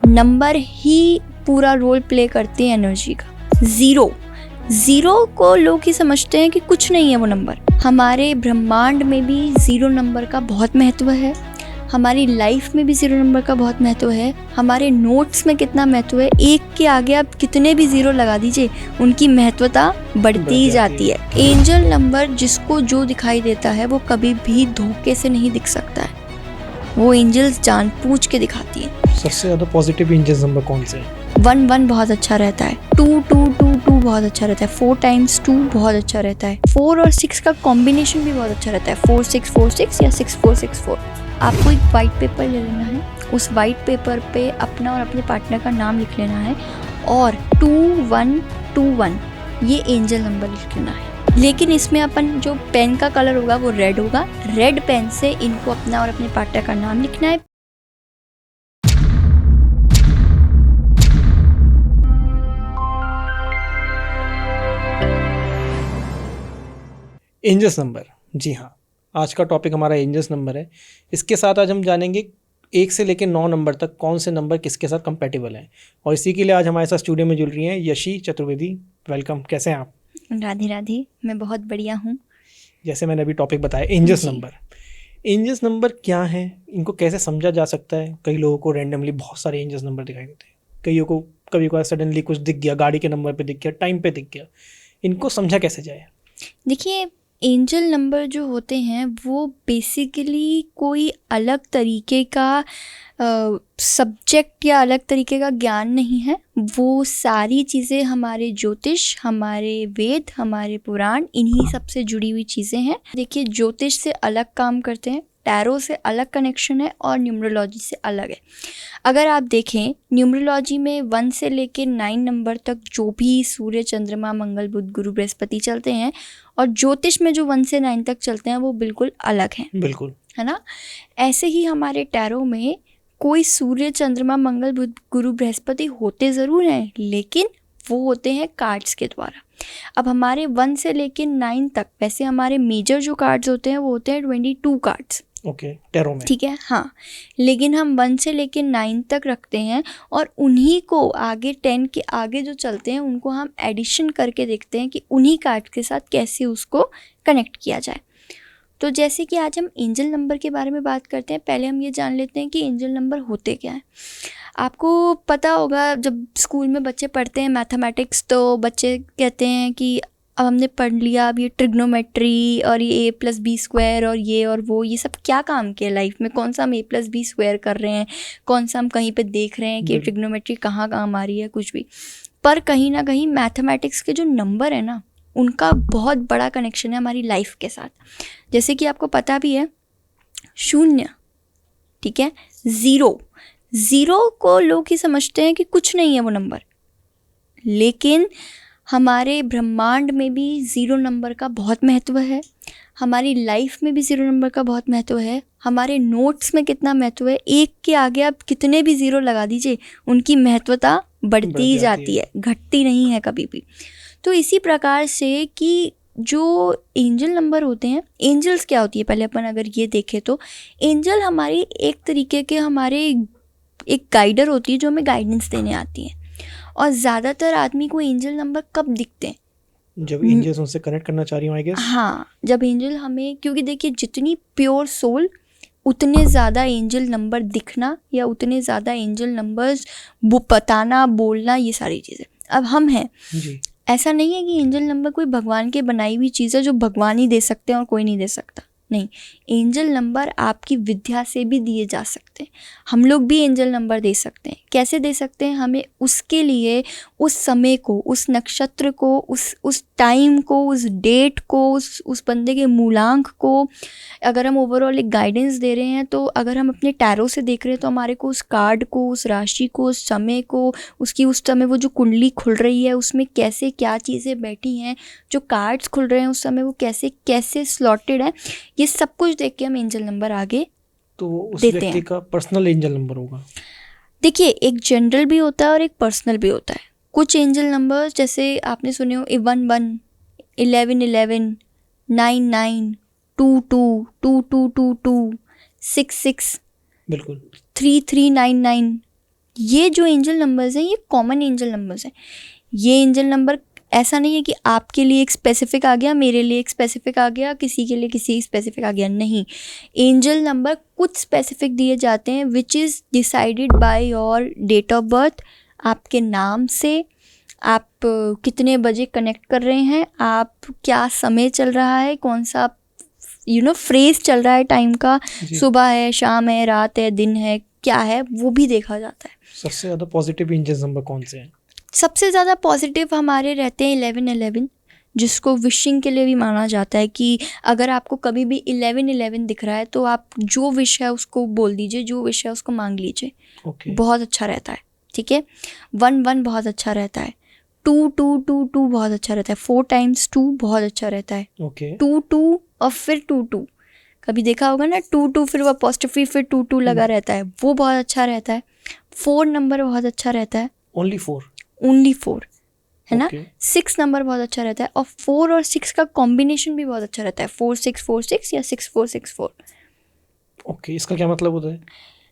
Number ही पूरा role play करते हैं एनर्जी का। ज़ीरो को लोग ही समझते हैं कि कुछ नहीं है वो नंबर। हमारे ब्रह्मांड में भी ज़ीरो नंबर का बहुत महत्व है, हमारी लाइफ में भी ज़ीरो नंबर का बहुत महत्व है, हमारे नोट्स में कितना महत्व है। एक के आगे आप कितने भी ज़ीरो लगा दीजिए, उनकी महत्वता बढ़ती ही जाती है। एंजल नंबर जिसको जो दिखाई देता है वो कभी भी धोखे से नहीं दिख सकता है, वो एंजल्स जानबूझ के दिखाती है। सबसे ज़्यादा पॉजिटिव एंजल नंबर कौन से हैं? 1 बहुत अच्छा रहता है, 2 बहुत अच्छा रहता है, 4 times 2 बहुत अच्छा रहता है, 4 और 6 का कॉम्बिनेशन भी बहुत अच्छा रहता है, 4-6-4-6 या 6-4-6-4। आपको एक वाइट पेपर ले लेना है, उस वाइट पेपर पे अपना और अपने पार्टनर का नाम लिख लेना है और 2121 ये एंजल नंबर लिख लेना है। लेकिन इसमें अपन जो पेन का कलर होगा वो रेड होगा, रेड पेन से इनको अपना और अपने पार्टनर का नाम लिखना है। एंजल्स नंबर, जी हाँ, आज का टॉपिक हमारा एंजल्स नंबर है। इसके साथ आज हम जानेंगे 1 से लेकर 9 नंबर तक कौन से नंबर किसके साथ कंपैटिबल हैं, और इसी के लिए आज हमारे साथ स्टूडियो में जुड़ रही हैं यशी चतुर्वेदी। वेलकम, कैसे हैं आप? राधे राधे, मैं बहुत बढ़िया हूँ। जैसे मैंने अभी टॉपिक बताया, एंजल्स नंबर क्या है, इनको कैसे समझा जा सकता है? कई लोगों को रैंडमली बहुत सारे एंजल्स नंबर दिखाई देते हैं, कईयों को कभी सडनली कुछ दिख गया, गाड़ी के नंबर पे दिख गया, टाइम पे दिख गया। इनको समझा कैसे जाए? देखिए, एंजल नंबर जो होते हैं वो बेसिकली कोई अलग तरीके का सब्जेक्ट या अलग तरीके का ज्ञान नहीं है। वो सारी चीज़ें हमारे ज्योतिष, हमारे वेद, हमारे पुराण, इन्हीं सब से जुड़ी हुई चीज़ें हैं। देखिए, ज्योतिष से अलग काम करते हैं, टैरो से अलग कनेक्शन है और न्यूमरोलॉजी से अलग है। अगर आप देखें, न्यूमरोलॉजी में 1 से लेकर 9 नंबर तक जो भी सूर्य, चंद्रमा, मंगल, बुध, गुरु, बृहस्पति चलते हैं, और ज्योतिष में जो 1 से 9 तक चलते हैं वो बिल्कुल अलग हैं। बिल्कुल, है ना? ऐसे ही हमारे टैरो में कोई सूर्य, चंद्रमा, मंगल, बुध, गुरु, बृहस्पति होते ज़रूर हैं, लेकिन वो होते हैं कार्ड्स के द्वारा। अब हमारे 1 से लेकर 9 तक वैसे हमारे मेजर जो कार्ड्स होते हैं वो होते हैं 22 कार्ड्स। ओके, टैरो में, ठीक है, हाँ। लेकिन हम 1 से लेकर 9 तक रखते हैं और उन्हीं को आगे 10 के आगे जो चलते हैं उनको हम एडिशन करके देखते हैं कि उन्हीं कार्ड के साथ कैसे उसको कनेक्ट किया जाए। तो जैसे कि आज हम एंजल नंबर के बारे में बात करते हैं, पहले हम ये जान लेते हैं कि एंजल नंबर होते क्या हैं। आपको पता होगा, जब स्कूल में बच्चे पढ़ते हैं मैथमेटिक्स, तो बच्चे कहते हैं कि अब हमने पढ़ लिया, अब ये ट्रिग्नोमेट्री और ये a+b² और ये और वो, ये सब क्या काम के लाइफ में? कौन सा हम a+b² कर रहे हैं, कौन सा हम कहीं पे देख रहे हैं कि ट्रिग्नोमेट्री कहाँ काम आ रही है, कुछ भी। पर कहीं ना कहीं मैथमेटिक्स के जो नंबर है ना, उनका बहुत बड़ा कनेक्शन है हमारी लाइफ के साथ। जैसे कि आपको पता भी है, 0, ठीक है, ज़ीरो को लोग ही समझते हैं कि कुछ नहीं है वो नंबर, लेकिन हमारे ब्रह्मांड में भी ज़ीरो नंबर का बहुत महत्व है, हमारी लाइफ में भी ज़ीरो नंबर का बहुत महत्व है, हमारे नोट्स में कितना महत्व है। एक के आगे आप कितने भी ज़ीरो लगा दीजिए, उनकी महत्वता बढ़ती ही जाती है, घटती नहीं है कभी भी। तो इसी प्रकार से कि जो एंजल नंबर होते हैं, एंजल्स क्या होती है, पहले अपन अगर ये देखें तो एंजल हमारी एक तरीके के हमारे एक गाइडर होती है जो हमें गाइडेंस देने आती है। और ज़्यादातर आदमी को एंजल नंबर कब दिखते हैं? जब एंजल्स उनसे कनेक्ट करना चाह रही हूँ, आई गेस। हाँ, जब एंजल हमें, क्योंकि देखिए, जितनी प्योर सोल उतने ज़्यादा एंजल नंबर दिखना या उतने ज़्यादा एंजल नंबर्स बताना, बोलना, ये सारी चीज़ें। अब हम हैं जी, ऐसा नहीं है कि एंजल नंबर कोई भगवान के बनाई हुई चीज़ है जो भगवान ही दे सकते हैं और कोई नहीं दे सकता। नहीं, एंजल नंबर आपकी विद्या से भी दिए जा सकते हैं। हम लोग भी एंजल नंबर दे सकते हैं। कैसे दे सकते हैं? हमें उसके लिए उस समय को, उस नक्षत्र को, उस टाइम को, उस डेट को, उस बंदे के मूलांक को, अगर हम ओवरऑल एक गाइडेंस दे रहे हैं, तो अगर हम अपने टैरो से देख रहे हैं तो हमारे को उस कार्ड को, उस राशि को, उस समय को, उसकी उस समय वो जो कुंडली खुल रही है उसमें कैसे क्या चीज़ें बैठी हैं, जो कार्ड्स खुल रहे हैं उस समय वो कैसे कैसे स्लॉटेड है, ये सब कुछ देख के हम एंजल नंबर आगे तो उस देते व्यक्ति हैं। का पर्सनल एंजल नंबर होगा। देखिए, एक जनरल भी होता है और एक पर्सनल भी होता है। कुछ एंजल नंबर जैसे आपने सुने हो 11, 11, 99, 22, 2222, 66, बिल्कुल, 3399, ये जो एंजल नंबर्स हैं ये कॉमन एंजल नंबर्स हैं। ये एंजल नंबर ऐसा नहीं है कि आपके लिए एक स्पेसिफिक आ गया, मेरे लिए एक स्पेसिफिक आ गया, किसी के लिए किसी स्पेसिफिक आ गया, नहीं। एंजल नंबर कुछ स्पेसिफिक दिए जाते हैं which is decided by your date of birth, आपके नाम से, आप कितने बजे कनेक्ट कर रहे हैं, आप क्या समय चल रहा है, कौन सा फ्रेज चल रहा है टाइम का, सुबह है, शाम है, रात है, दिन है, क्या है, वो भी देखा जाता है। सबसे ज़्यादा पॉजिटिव एंजल नंबर कौन से हैं? सबसे ज़्यादा पॉजिटिव हमारे रहते हैं 1111, जिसको विशिंग के लिए भी माना जाता है कि अगर आपको कभी भी 1111 दिख रहा है तो आप जो विश है उसको बोल दीजिए, जो विश है उसको मांग लीजिए। बहुत अच्छा रहता है, ठीक है। 11 बहुत अच्छा रहता है, 2222 बहुत अच्छा रहता है, 4 times 2 बहुत अच्छा रहता है, 22 और फिर 22, कभी देखा होगा ना 22 फिर वो अपॉस्ट्रोफी फिर 22 लगा रहता है, वो बहुत अच्छा रहता है। 4 नंबर बहुत अच्छा रहता है, ओनली 4 है ना। 6 नंबर बहुत अच्छा रहता है, और 4 और 6 का कॉम्बिनेशन भी बहुत अच्छा रहता है, 4646 या 6464। ओके, इसका क्या मतलब होता है?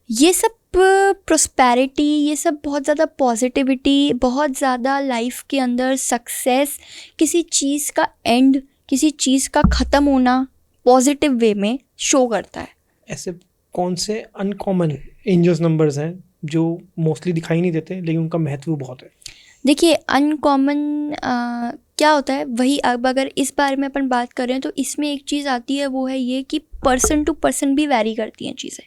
ये सब प्रोस्पेरिटी, ये सब बहुत ज़्यादा पॉजिटिविटी, बहुत ज़्यादा लाइफ के अंदर सक्सेस, किसी चीज़ का एंड, किसी चीज़ का ख़त्म होना पॉजिटिव वे में शो करता है। ऐसे कौन से अनकॉमन एंजल्स नंबर्स हैं जो मोस्टली दिखाई नहीं देते लेकिन उनका महत्व बहुत है? देखिए अनकॉमन क्या होता है, वही अब अगर इस बारे में अपन बात कर रहे हैं तो इसमें एक चीज़ आती है, वो है ये कि पर्सन टू पर्सन भी वैरी करती हैं चीज़ें।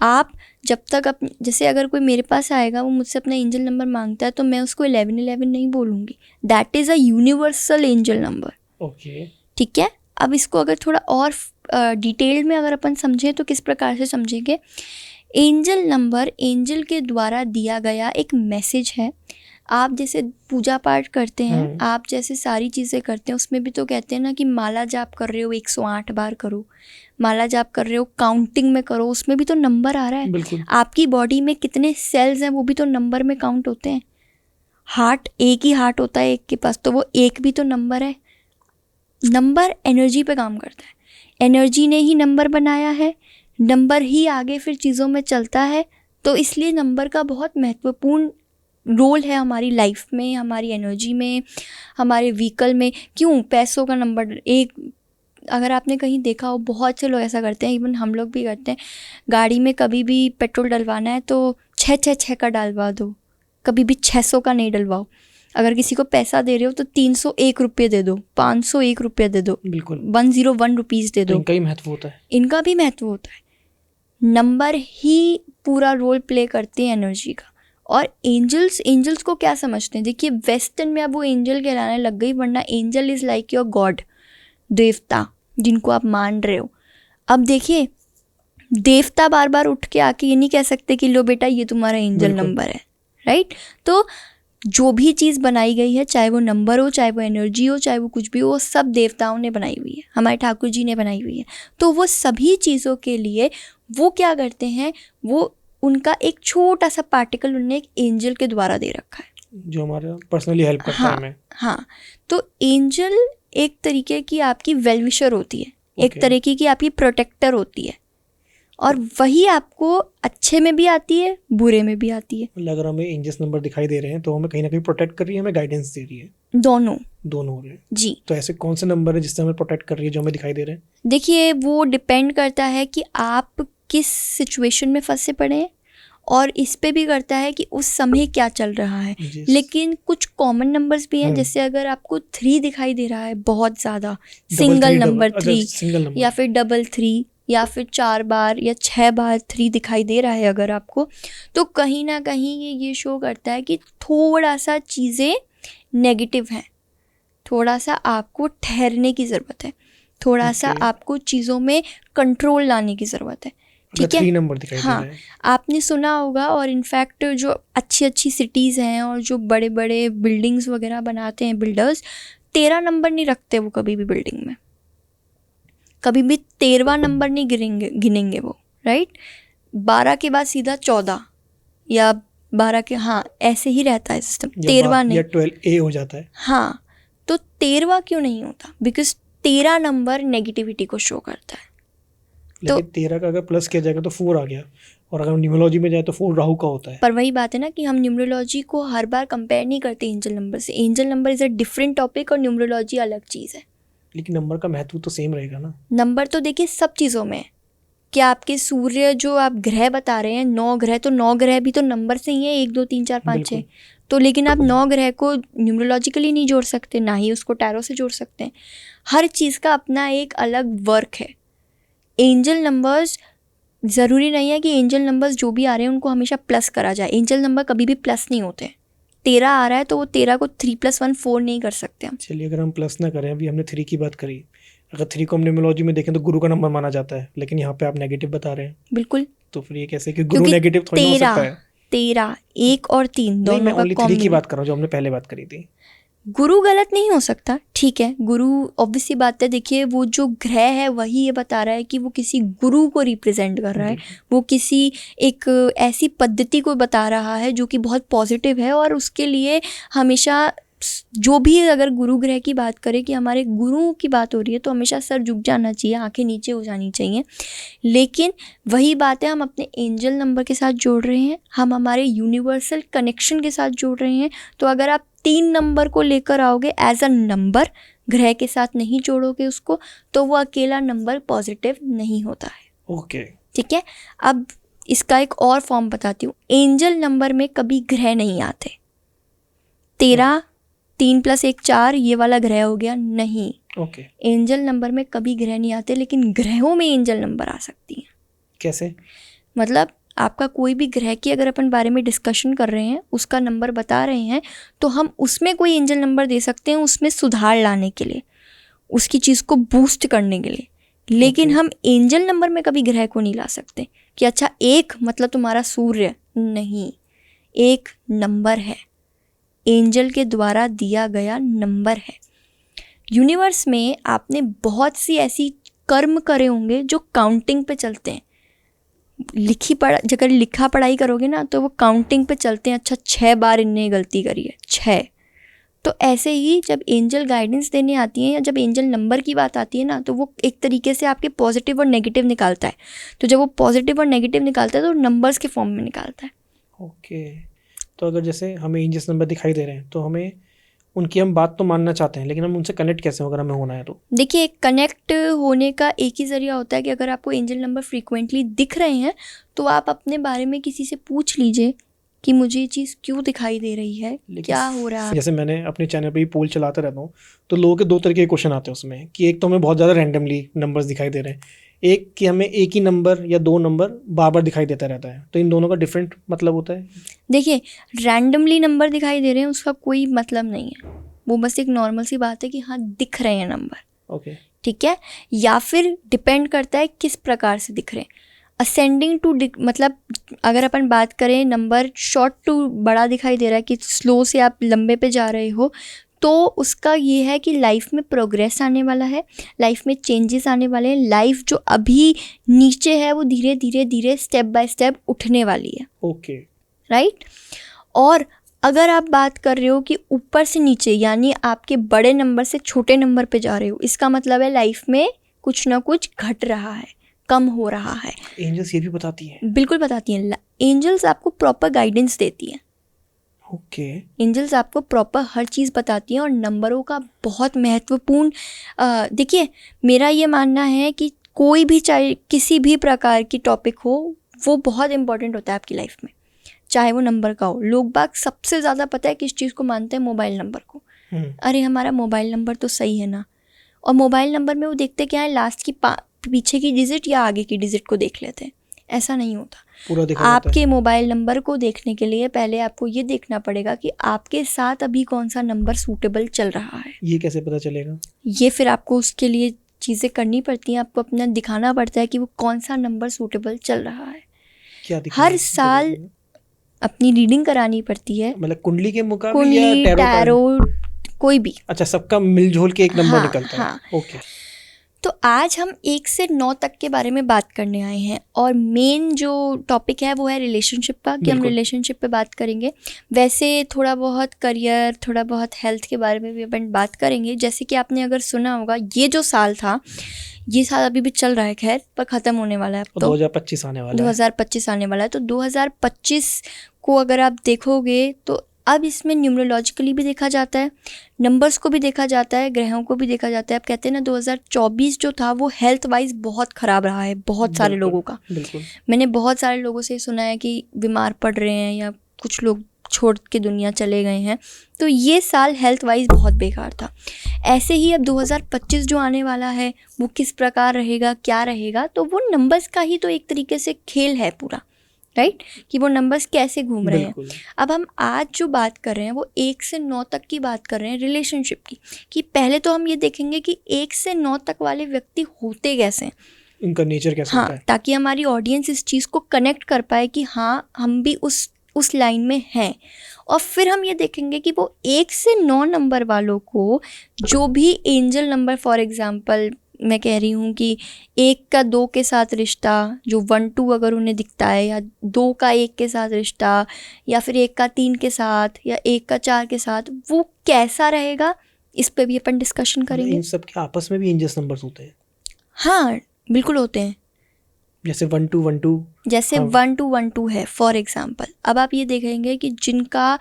आप जब तक जैसे अगर कोई मेरे पास आएगा, वो मुझसे अपना एंजल नंबर मांगता है, तो मैं उसको 1111 नहीं बोलूँगी, that is a universal angel number. Okay, ठीक है। अब इसको अगर थोड़ा और डिटेल में अगर अपन समझें तो किस प्रकार से समझेंगे, एंजल नंबर एंजल के द्वारा दिया गया एक मैसेज है। आप जैसे पूजा पाठ करते हैं, आप जैसे सारी चीज़ें करते हैं, उसमें भी तो कहते हैं ना कि माला जाप कर रहे हो 108 बार करो, माला जाप कर रहे हो काउंटिंग में करो, उसमें भी तो नंबर आ रहा है। आपकी बॉडी में कितने सेल्स हैं वो भी तो नंबर में काउंट होते हैं। हार्ट, एक ही हार्ट होता है एक के पास, तो वो एक भी तो नंबर है। नंबर एनर्जी पे काम करता है, एनर्जी ने ही नंबर बनाया है, नंबर ही आगे फिर चीज़ों में चलता है। तो इसलिए नंबर का बहुत महत्वपूर्ण रोल है हमारी लाइफ में, हमारी एनर्जी में, हमारे व्हीकल में। क्यों? पैसों का नंबर एक, अगर आपने कहीं देखा हो, बहुत से लोग ऐसा करते हैं, इवन हम लोग भी करते हैं, गाड़ी में कभी भी पेट्रोल डलवाना है तो 666 का डलवा दो, कभी भी 600 का नहीं डलवाओ। अगर किसी को पैसा दे रहे हो तो 301 रुपये दे दो, 501 रुपये दे दो, बिल्कुल 101 रुपीज़ दे दो। इनका ही महत्व होता है, इनका भी महत्व होता है। नंबर ही पूरा रोल प्ले करते हैं एनर्जी का। और एंजल्स को क्या समझते हैं? देखिए वेस्टर्न में अब वो एंजल कहलाने लग गई, वरना angel is like your God, देवता जिनको आप मान रहे हो। अब देखिए देवता बार बार उठ के आके ये नहीं कह सकते कि लो बेटा ये तुम्हारा एंजल नंबर है, राइट। तो जो भी चीज़ बनाई गई है, चाहे वो नंबर हो, चाहे वो एनर्जी हो, चाहे वो कुछ भी हो, वो सब देवताओं ने बनाई हुई है, हमारे ठाकुर जी ने बनाई हुई है। तो वो सभी चीज़ों के लिए वो क्या करते हैं, वो उनका एक छोटा सा पार्टिकल उन्हें एक एंजल के द्वारा दे रखा है जो हमारा पर्सनली हेल्प करता है हमें। हाँ, तो एंजल एक तरीके की आपकी वेलविशर होती है, एक तरीके की आपकी प्रोटेक्टर होती है, और वही आपको अच्छे में भी आती है, बुरे में भी आती है। अगर हमें एंजल्स नंबर दिखाई दे रहे हैं तो हमें कहीं ना कहीं प्रोटेक्ट कर रही है, हमें गाइडेंस दे रही है, दोनों हो रहे हैं जी। तो ऐसे कौन से नंबर है जिससे हमें प्रोटेक्ट कर रही है, जो हमें दिखाई दे रहे हैं? देखिए वो डिपेंड करता है कि आप किस सिचुएशन में फंसे पड़े हैं, और इस पे भी करता है कि उस समय क्या चल रहा है। लेकिन कुछ कॉमन नंबर्स भी हैं, जैसे अगर आपको 3 दिखाई दे रहा है बहुत ज़्यादा, सिंगल नंबर 3 या फिर 3 या फिर 4 बार या 6 बार 3 दिखाई दे रहा है अगर आपको, तो कहीं ना कहीं ये शो करता है कि थोड़ा सा चीज़ें नेगेटिव हैं, थोड़ा सा आपको ठहरने की ज़रूरत है, थोड़ा सा आपको चीज़ों में कंट्रोल लाने की ज़रूरत है। ठीक है, 3 नंबर दिखाई दे रहा है। आपने सुना होगा, और इनफैक्ट जो अच्छी अच्छी सिटीज़ हैं और जो बड़े बड़े बिल्डिंग्स वगैरह बनाते हैं बिल्डर्स, 13 नंबर नहीं रखते वो कभी भी बिल्डिंग में, कभी भी 13वां नंबर नहीं गिनेंगे वो, राइट। 12 के बाद सीधा 14 या 12 के, हाँ ऐसे ही रहता है सिस्टम, 13वां नहीं, 12A हो जाता है। हाँ, तो 13वां क्यों नहीं होता? बिकॉज 13 नंबर नेगेटिविटी को शो करता है। लेकिन 13 का अगर प्लस किया जाएगा तो 4 आ गया, और अगर हम न्यूमरोलॉजी में जाए तो 4 राहु का होता है। पर वही बात है ना कि हम न्यूमरोलॉजी को हर बार कंपेयर नहीं करते एंजल नंबर से। Angel number is a different topic और न्यूमरोलॉजी अलग चीज़ है। लेकिन नंबर का महत्व तो सेम रहेगा ना। नंबर तो देखिए सब चीज़ों में है। क्या आपके सूर्य जो आप ग्रह बता रहे हैं 9 ग्रह, तो 9 ग्रह भी तो नंबर से ही है, 1 2 3 4 5 6। तो लेकिन आप 9 ग्रह को न्यूमरोलॉजिकली नहीं जोड़ सकते, ना ही उसको टैरो से जोड़ सकते हैं। हर चीज़ का अपना एक अलग वर्क है। एंजल नंबर्स ज़रूरी नहीं है कि एंजल नंबर्स जो भी आ रहे हैं उनको हमेशा प्लस करा जाए। एंजल नंबर कभी भी प्लस नहीं होते। 13 आ रहा है तो वो 13 को 3 + 1 4 नहीं कर सकते हम। चलिए अगर हम प्लस ना करें, अभी हमने 3 की बात करी, अगर 3 को हम न्यूमरोलॉजी में देखें तो गुरु का नंबर माना जाता है, लेकिन यहाँ पे आप नेगेटिव बता रहे हैं। बिल्कुल। तो फिर ये कैसे कि गुरु नेगेटिव थोड़ी ना हो सकता है। 13 1 और 3 दोनों का ओनली 3 की बात कर रहा हूँ जो हमने पहले बात करी थी। गुरु गलत नहीं हो सकता, ठीक है। गुरु ऑब्वियस सी बात है, देखिए वो जो ग्रह है वही ये बता रहा है कि वो किसी गुरु को रिप्रेजेंट कर रहा है, वो किसी एक ऐसी पद्धति को बता रहा है जो कि बहुत पॉजिटिव है। और उसके लिए हमेशा जो भी अगर गुरु ग्रह की बात करें कि हमारे गुरुओं की बात हो रही है तो हमेशा सर झुक जाना चाहिए, आंखें नीचे हो जानी चाहिए। लेकिन वही बात है, हम अपने एंजल नंबर के साथ जोड़ रहे हैं, हम हमारे यूनिवर्सल कनेक्शन के साथ जोड़ रहे हैं। तो अगर आप 3 नंबर को लेकर आओगे एज अ नंबर, ग्रह के साथ नहीं जोड़ोगे उसको, तो वो अकेला नंबर पॉजिटिव नहीं होता है। ओके, ठीक है। अब इसका एक और फॉर्म बताती हूँ। एंजल नंबर में कभी ग्रह नहीं आते। 13 3 + 1 4 ये वाला ग्रह हो गया, नहीं। ओके। एंजल नंबर में कभी ग्रह नहीं आते, लेकिन ग्रहों में एंजल नंबर आ सकती हैं। कैसे? मतलब आपका कोई भी ग्रह की अगर अपन बारे में डिस्कशन कर रहे हैं, उसका नंबर बता रहे हैं, तो हम उसमें कोई एंजल नंबर दे सकते हैं उसमें सुधार लाने के लिए, उसकी चीज़ को बूस्ट करने के लिए। लेकिन हम एंजल नंबर में कभी ग्रह को नहीं ला सकते कि अच्छा 1 मतलब तुम्हारा सूर्य, नहीं। 1 नंबर है, एंजल के द्वारा दिया गया नंबर है। यूनिवर्स में आपने बहुत सी ऐसी कर्म करे होंगे जो काउंटिंग पे चलते हैं। अगर लिखा पढ़ाई करोगे ना तो वो काउंटिंग पे चलते हैं। अच्छा 6 बार इनने गलती करी है, 6। तो ऐसे ही जब एंजल गाइडेंस देने आती है या जब एंजल नंबर की बात आती है ना, तो वो एक तरीके से आपके पॉजिटिव और नेगेटिव निकालता है। तो जब वो पॉजिटिव और नेगेटिव निकालता है तो नंबर्स के फॉर्म में निकालता है। ओके। तो अगर जैसे हमें एंजल्स नंबर दिखाई दे रहे हैं तो हमें उनकी हम बात तो मानना चाहते हैं, लेकिन हम उनसे कनेक्ट कैसे अगर हमें होना है तो? देखिए, कनेक्ट होने का एक ही ज़रिया होता है कि अगर आपको एंजल नंबर फ्रीक्वेंटली दिख रहे हैं तो आप अपने बारे में किसी से पूछ लीजिए कि मुझे ये चीज़ क्यों दिखाई दे रही है, क्या हो रहा है। जैसे मैंने अपने चैनल पे ही पोल चलाता रहता हूँ, तो लोगों के 2 तरह के क्वेश्चन आते हैं उसमें कि एक तो हमें बहुत ज़्यादा रैंडमली नंबर्स दिखाई दे रहे हैं, एक कि हमें एक ही नंबर या 2 नंबर बार बार दिखाई देता रहता है। तो इन दोनों का डिफरेंट मतलब होता है? देखिए, रैंडमली नंबर दिखाई दे रहे हैं उसका कोई मतलब नहीं है, वो बस एक नॉर्मल सी बात है कि हाँ दिख रहे हैं नंबर। ओके, ठीक है। या फिर डिपेंड करता है किस प्रकार से दिख रहे हैं। असेंडिंग टू मतलब अगर अपन बात करें नंबर शॉर्ट टू बड़ा दिखाई दे रहा है कि स्लो से आप लंबे पे जा रहे हो, तो उसका ये है कि लाइफ में प्रोग्रेस आने वाला है, लाइफ में चेंजेस आने वाले हैं। लाइफ जो अभी नीचे है वो धीरे धीरे धीरे स्टेप बाय स्टेप उठने वाली है। Okay, right. और अगर आप बात कर रहे हो कि ऊपर से नीचे, यानी आपके बड़े नंबर से छोटे नंबर पे जा रहे हो, इसका मतलब है लाइफ में कुछ ना कुछ घट रहा है, कम हो रहा है। एंजल्स ये भी बताती हैं? बिल्कुल बताती हैं। एंजल्स आपको प्रॉपर गाइडेंस देती हैं। ओके। एंजल्स आपको प्रॉपर हर चीज़ बताती हैं और नंबरों का बहुत महत्वपूर्ण, देखिए मेरा ये मानना है कि कोई भी चाहे किसी भी प्रकार की टॉपिक हो, वो बहुत इंपॉर्टेंट होता है आपकी लाइफ में, चाहे वो नंबर का हो। लोग बाग सबसे ज़्यादा पता है किस चीज़ को मानते हैं? मोबाइल नंबर को। अरे हमारा मोबाइल नंबर तो सही है ना। और मोबाइल नंबर में वो देखते क्या है, लास्ट की पीछे की डिजिट या आगे की डिजिट को देख लेते हैं। ऐसा नहीं होता। पूरा देखा आपके मोबाइल नंबर को देखने के लिए पहले आपको ये देखना पड़ेगा कि आपके साथ अभी कौन सा नंबर सूटेबल चल रहा है। ये कैसे पता चलेगा? ये फिर आपको उसके लिए चीज़ें करनी पड़ती हैं, आपको अपना दिखाना पड़ता है कि वो कौन सा नंबर सूटेबल चल रहा है। क्या हर साल अपनी रीडिंग करानी पड़ती है। मतलब कुंडली के मुकाबले कुंडली, या टैरो, कोई भी। अच्छा, सबका मिलजुल के एक नंबर निकलता है। ओके। तो आज हम 1 से 9 तक के बारे में बात करने आए हैं और मेन जो टॉपिक है वो है रिलेशनशिप का, कि हम बिल्कुल। रिलेशनशिप पे बात करेंगे। वैसे थोड़ा बहुत करियर, थोड़ा बहुत हेल्थ के बारे में भी अपन बात करेंगे। जैसे कि आपने अगर सुना होगा, ये जो साल था, ये साल अभी भी चल रहा है खैर, पर ख़त्म होने वाला है अब तो। 2025 आने वाला है। 2025 आने वाला है। तो 2025 को अगर आप देखोगे तो अब इसमें न्यूमरोलॉजिकली भी देखा जाता है, नंबर्स को भी देखा जाता है, ग्रहों को भी देखा जाता है। अब कहते हैं ना 2024 जो था वो हेल्थ वाइज बहुत ख़राब रहा है बहुत सारे बिल्कुल, लोगों का। बिल्कुल। मैंने बहुत सारे लोगों से सुना है कि बीमार पड़ रहे हैं या कुछ लोग छोड़ के दुनिया चले गए हैं। तो ये साल हेल्थ वाइज बहुत बेकार था। ऐसे ही अब 2025 जो आने वाला है वो किस प्रकार रहेगा, क्या रहेगा, तो वो नंबर्स का ही तो एक तरीके से खेल है पूरा, राइट, कि वो नंबर्स कैसे घूम रहे हैं। बिल्कुल। अब हम आज जो बात कर रहे हैं वो 1 से 9 तक की बात कर रहे हैं रिलेशनशिप की। कि पहले तो हम ये देखेंगे कि 1 से 9 तक वाले व्यक्ति होते कैसे हैं, इनका नेचर कैसा होता हाँ, है। ताकि हमारी ऑडियंस इस चीज़ को कनेक्ट कर पाए कि हाँ हम भी उस लाइन में हैं। और फिर हम ये देखेंगे कि वो 1 से 9 नंबर वालों को जो भी एंजल नंबर, फॉर एग्जांपल मैं कह रही हूँ कि 1 का 2 के साथ रिश्ता, जो 1-2 अगर उन्हें दिखता है, या 2 का 1 के साथ रिश्ता, या फिर 1 का 3 के साथ, या 1 का 4 के साथ, वो कैसा रहेगा, इस पे भी अपन डिस्कशन करेंगे। इन सब के आपस में भी एंजल्स नंबर्स होते हैं। हाँ बिल्कुल होते हैं। जैसे 1-2-1-2, जैसे हाँ। 1-2-1-2 है फॉर एग्जांपल। अब आप ये देखेंगे कि जिनका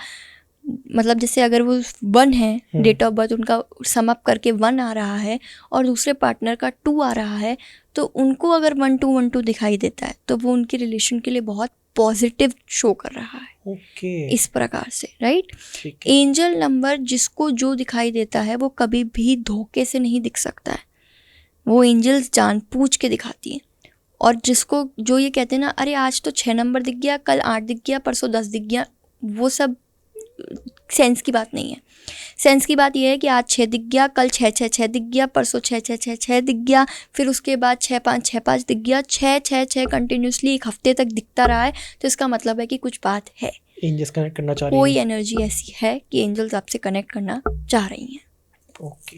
मतलब जैसे अगर वो 1 है, डेट ऑफ बर्थ उनका सम अप करके 1 आ रहा है और दूसरे पार्टनर का 2 आ रहा है, तो उनको अगर 1-2-1-2 दिखाई देता है तो वो उनके रिलेशन के लिए बहुत पॉजिटिव शो कर रहा है। ओके, इस प्रकार से, राइट। ठीक है। एंजल नंबर जिसको जो दिखाई देता है वो कभी भी धोखे से नहीं दिख सकता है, वो एंजल्स जानबूझ के दिखाती है। और जिसको जो ये कहते हैं ना, अरे आज तो 6 नंबर दिख गया, कल 8 दिख गया, परसों 10 दिख गया, वो सब सेंस की बात नहीं है। सेंस की बात ये है कि आज 6 दिख गया, कल 6-6-6 दिख गया, परसों 6-6-6-6 दिख गया, फिर उसके बाद 6-5-6-5 दिख गया, 6-6-6 कंटिन्यूसली 1 हफ्ते तक दिखता रहा है, तो इसका मतलब है कि कुछ बात है, एंजल्स कनेक्ट करना चाह रही कोई हैं। एनर्जी ऐसी है कि एंजल्स आपसे कनेक्ट करना चाह रही हैं। ओके।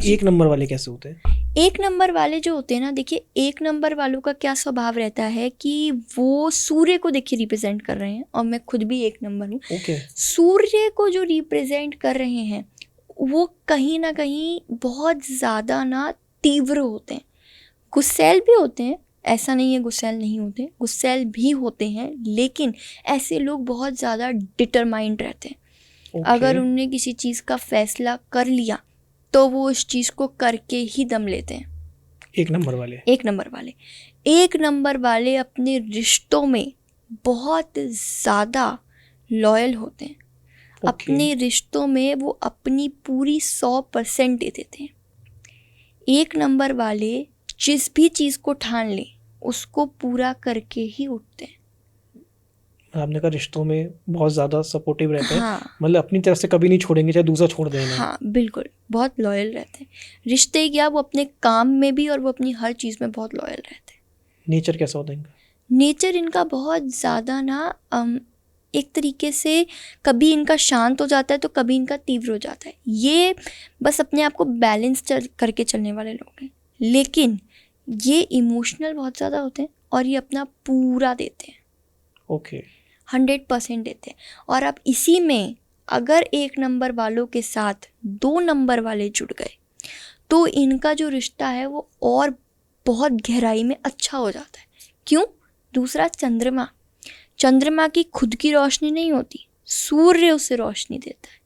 1 नंबर वाले कैसे होते हैं? 1 नंबर वाले जो होते हैं ना, देखिए 1 नंबर वालों का क्या स्वभाव रहता है कि वो सूर्य को देखिए रिप्रेजेंट कर रहे हैं, और मैं खुद भी 1 नंबर हूँ। ओके। सूर्य को जो रिप्रेजेंट कर रहे हैं वो कहीं ना कहीं बहुत ज़्यादा ना तीव्र होते हैं। गुस्सैल भी होते हैं, ऐसा नहीं है गुस्सैल नहीं होते, गुस्सैल भी होते हैं, लेकिन ऐसे लोग बहुत ज़्यादा डिटरमाइंड रहते हैं। ओके। अगर उन्होंने किसी चीज़ का फैसला कर लिया तो वो उस चीज़ को करके ही दम लेते हैं। 1 नंबर वाले। 1 नंबर वाले 1 नंबर वाले अपने रिश्तों में बहुत ज़्यादा लॉयल होते हैं। अपने रिश्तों में वो अपनी पूरी 100% दे देते हैं। 1 नंबर वाले जिस भी चीज़ को ठान लें उसको पूरा करके ही उठते हैं। आपने कहा रिश्तों में बहुत ज़्यादा सपोर्टिव रहते हैं। हाँ मतलब अपनी तरफ से कभी नहीं छोड़ेंगे चाहे दूसरा छोड़ देना। हाँ बिल्कुल, बहुत लॉयल रहते हैं। रिश्ते क्या, वो अपने काम में भी और वो अपनी हर चीज़ में बहुत लॉयल रहते हैं। नेचर कैसा होता है इनका? नेचर इनका बहुत ज़्यादा ना एक तरीके से कभी इनका शांत हो जाता है तो कभी इनका तीव्र हो जाता है। ये बस अपने आप को बैलेंस करके चलने वाले लोग हैं, लेकिन ये इमोशनल बहुत ज़्यादा होते हैं और ये अपना पूरा देते हैं। ओके। 100% देते हैं। और अब इसी में अगर 1 नंबर वालों के साथ 2 नंबर वाले जुड़ गए तो इनका जो रिश्ता है वो और बहुत गहराई में अच्छा हो जाता है। क्यों? दूसरा चंद्रमा की खुद की रोशनी नहीं होती, सूर्य उसे रोशनी देता है,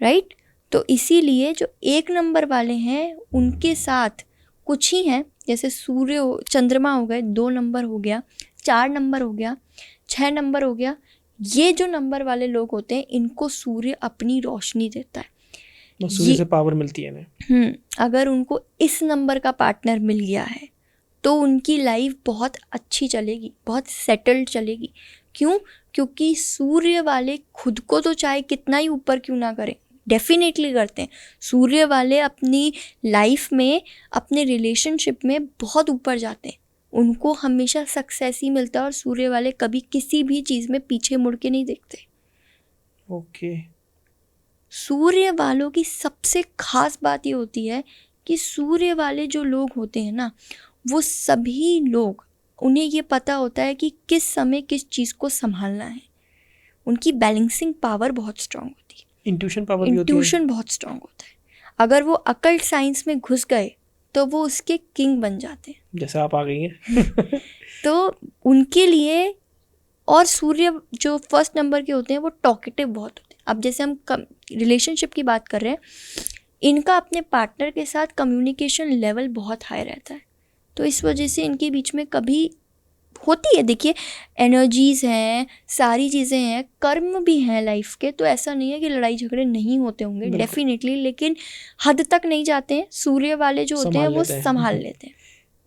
राइट। तो इसीलिए जो 1 नंबर वाले हैं उनके साथ कुछ ही हैं, जैसे चंद्रमा हो गए, 2 नंबर हो गया, 4 नंबर हो गया, 6 नंबर हो गया। ये जो नंबर वाले लोग होते हैं इनको सूर्य अपनी रोशनी देता है। तो सूर्य से पावर मिलती है इन्हें। अगर उनको इस नंबर का पार्टनर मिल गया है तो उनकी लाइफ बहुत अच्छी चलेगी, बहुत सेटल्ड चलेगी। क्यों? क्योंकि सूर्य वाले खुद को तो चाहे कितना ही ऊपर क्यों ना करें, डेफिनेटली करते हैं। सूर्य वाले अपनी लाइफ में, अपने रिलेशनशिप में बहुत ऊपर जाते हैं, उनको हमेशा सक्सेस ही मिलता है और सूर्य वाले कभी किसी भी चीज़ में पीछे मुड़ के नहीं देखते। ओके। सूर्य वालों की सबसे खास बात ये होती है कि सूर्य वाले जो लोग होते हैं ना, वो सभी लोग, उन्हें ये पता होता है कि किस समय किस चीज़ को संभालना है। उनकी बैलेंसिंग पावर बहुत स्ट्रांग होती है, इंट्यूशन पावर भी होती है। इंट्यूशन बहुत स्ट्रांग होता है। अगर वो अकल्ट साइंस में घुस गए तो वो उसके किंग बन जाते हैं, जैसे आप आ गई हैं। तो उनके लिए। और सूर्य जो फर्स्ट नंबर के होते हैं वो टॉकेटिव बहुत होते हैं। अब जैसे हम रिलेशनशिप की बात कर रहे हैं, इनका अपने पार्टनर के साथ कम्युनिकेशन लेवल बहुत हाई रहता है, तो इस वजह से इनके बीच में कभी होती है, देखिए एनर्जीज हैं, सारी चीज़ें हैं, कर्म भी हैं लाइफ के, तो ऐसा नहीं है कि लड़ाई झगड़े नहीं होते होंगे, डेफिनेटली, लेकिन हद तक नहीं जाते हैं। सूर्य वाले जो होते हैं वो संभाल लेते हैं,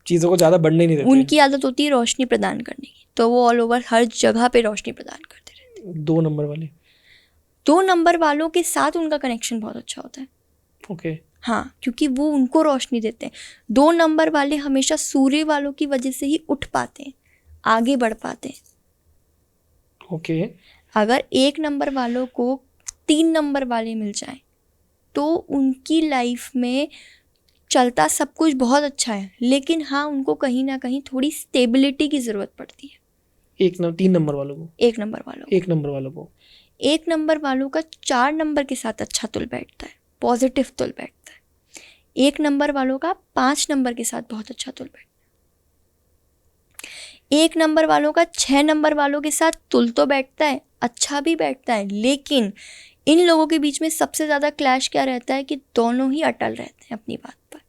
चीज़ों को ज़्यादा बढ़ने नहीं देते। उनकी आदत होती है रोशनी प्रदान करने की, तो वो ऑल ओवर हर जगह पे रोशनी प्रदान करते रहते हैं। 2 नंबर वाले, 2 नंबर वालों के साथ उनका कनेक्शन बहुत अच्छा होता है। ओके। हाँ, क्योंकि वो उनको रोशनी देते हैं। 2 नंबर वाले हमेशा सूर्य वालों की वजह से ही उठ पाते हैं, आगे बढ़ पाते हैं। ओके। अगर 1 नंबर वालों को 3 नंबर वाले मिल जाएं तो उनकी लाइफ में चलता सब कुछ बहुत अच्छा है, लेकिन हाँ, उनको कहीं ना कहीं थोड़ी स्टेबिलिटी की ज़रूरत पड़ती है। 3 नंबर वालों को, 1 नंबर वालों को, 1 नंबर वालों को 1 नंबर वालों का 4 नंबर के साथ अच्छा तुल बैठता है, पॉजिटिव तुल बैठता है। 1 नंबर वालों का 5 नंबर के साथ बहुत अच्छा तुल बैठता है। 1 नंबर वालों का 6 नंबर वालों के साथ तुल तो बैठता है, अच्छा भी बैठता है, लेकिन इन लोगों के बीच में सबसे ज़्यादा क्लैश क्या रहता है कि दोनों ही अटल रहते हैं अपनी बात पर।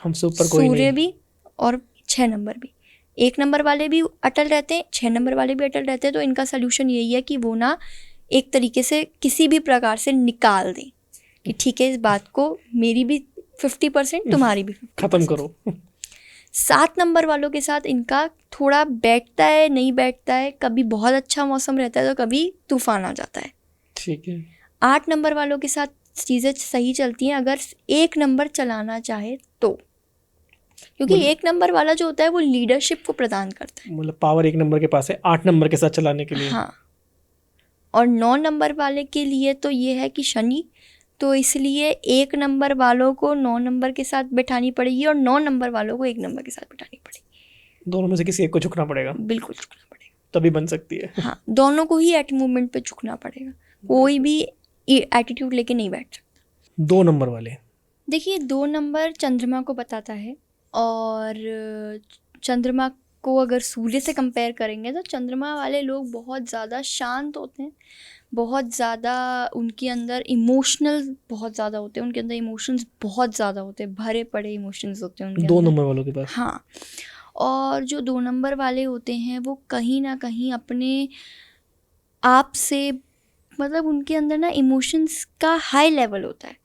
हमसे ऊपर कोई नहीं, सूर्य भी और 6 नंबर भी। 1 नंबर वाले भी अटल रहते हैं, 6 नंबर वाले भी अटल रहते हैं, तो इनका सोल्यूशन यही है कि वो ना एक तरीके से किसी भी प्रकार से निकाल दें कि ठीक है, इस बात को मेरी भी 50%, तुम्हारी भी 50%। खत्म करो। 7 नंबर वालों के साथ इनका थोड़ा बैठता है, नहीं बैठता है, कभी बहुत अच्छा मौसम रहता है तो कभी तूफान आ जाता है। ठीक है। 8 नंबर वालों के साथ चीज़ें सही चलती हैं अगर 1 नंबर चलाना चाहे तो, क्योंकि 1 नंबर वाला जो होता है वो लीडरशिप को प्रदान करता है, मतलब पावर 1 नंबर के पास है 8 नंबर के साथ चलाने के लिए। हाँ। और 9 नंबर वाले के लिए तो ये है कि शनि, तो इसलिए 1 नंबर वालों को 9 नंबर के साथ बैठानी पड़ेगी और 9 नंबर वालों को 1 नंबर के साथ बैठानी पड़ेगी। दोनों में से किसी एक को झुकना पड़ेगा, बिल्कुल झुकना पड़ेगा, तभी बन सकती है। हाँ, दोनों को ही एट मोमेंट पे झुकना पड़ेगा, कोई भी एटीट्यूड लेके नहीं बैठ सकता। 2 नंबर वाले, देखिए 2 नंबर चंद्रमा को बताता है, और चंद्रमा को अगर सूर्य से कंपेयर करेंगे तो चंद्रमा वाले लोग बहुत ज़्यादा शांत होते हैं, बहुत ज़्यादा उनके अंदर इमोशनल बहुत ज़्यादा होते हैं, उनके अंदर इमोशंस बहुत ज़्यादा होते हैं, भरे पड़े इमोशंस होते हैं उनके 2 अंदर। नंबर वालों के पास, हाँ, और जो 2 नंबर वाले होते हैं वो कहीं ना कहीं अपने आप से, मतलब उनके अंदर ना इमोशंस का हाई लेवल होता है,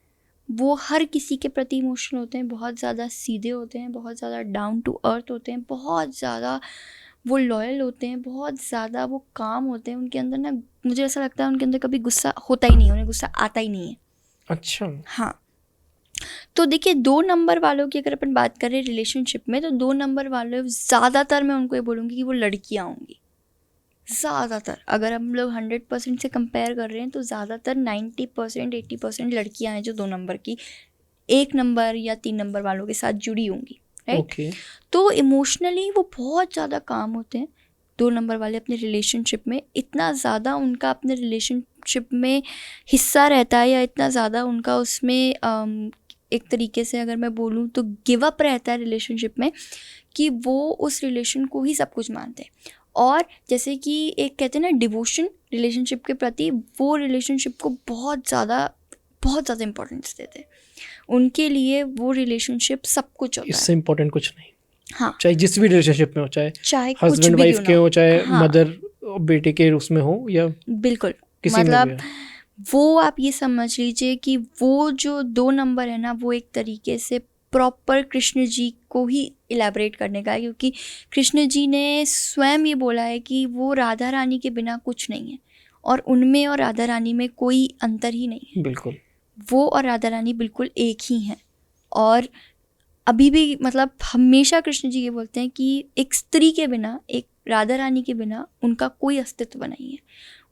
वो हर किसी के प्रति इमोशनल होते हैं, बहुत ज़्यादा सीधे होते हैं, बहुत ज़्यादा डाउन टू अर्थ होते हैं, बहुत ज़्यादा वो लॉयल होते हैं, बहुत ज़्यादा वो काम होते हैं। उनके अंदर ना, मुझे ऐसा लगता है उनके अंदर कभी गुस्सा होता ही नहीं है, उन्हें गुस्सा आता ही नहीं है। अच्छा। हाँ, तो देखिए 2 नंबर वालों की अगर अपन बात करें रिलेशनशिप में, तो 2 नंबर वाले ज़्यादातर, मैं उनको ये बोलूँगी कि वो लड़कियाँ होंगी ज़्यादातर। अगर हम लोग 100% से कंपेयर कर रहे हैं तो ज़्यादातर 90% 80% लड़कियां हैं जो 2 नंबर की 1 नंबर या 3 नंबर वालों के साथ जुड़ी होंगी, राइट। ओके। तो इमोशनली वो बहुत ज़्यादा काम होते हैं 2 नंबर वाले अपने रिलेशनशिप में, इतना ज़्यादा उनका अपने रिलेशनशिप में हिस्सा रहता है, या इतना ज़्यादा उनका उसमें एक तरीके से अगर मैं बोलूँ तो गिव अप रहता है रिलेशनशिप में, कि वो उस रिलेशन को ही सब कुछ मानते हैं। और जैसे कि एक कहते हैं ना डिवोशन रिलेशनशिप के प्रति, वो रिलेशनशिप को बहुत ज़्यादा इम्पोर्टेंस देते हैं, उनके लिए वो रिलेशनशिप सब कुछ होता है, इससे इम्पोर्टेंट कुछ नहीं। हाँ, चाहे जिस भी रिलेशनशिप में हो, चाहे हस्बैंड वाइफ के हो, चाहे हाँ, मदर बेटे के उसमें हो, या बिल्कुल, किसी में भी मतलब वो आप ये समझ लीजिए कि वो जो 2 नंबर है ना, वो एक तरीके से प्रॉपर कृष्ण जी को ही इलेबरेट करने का है, क्योंकि कृष्ण जी ने स्वयं ये बोला है कि वो राधा रानी के बिना कुछ नहीं है, और उनमें और राधा रानी में कोई अंतर ही नहीं है। बिल्कुल, वो और राधा रानी बिल्कुल एक ही हैं। और अभी भी मतलब हमेशा कृष्ण जी ये बोलते हैं कि एक स्त्री के बिना, एक राधा रानी के बिना उनका कोई अस्तित्व नहीं है।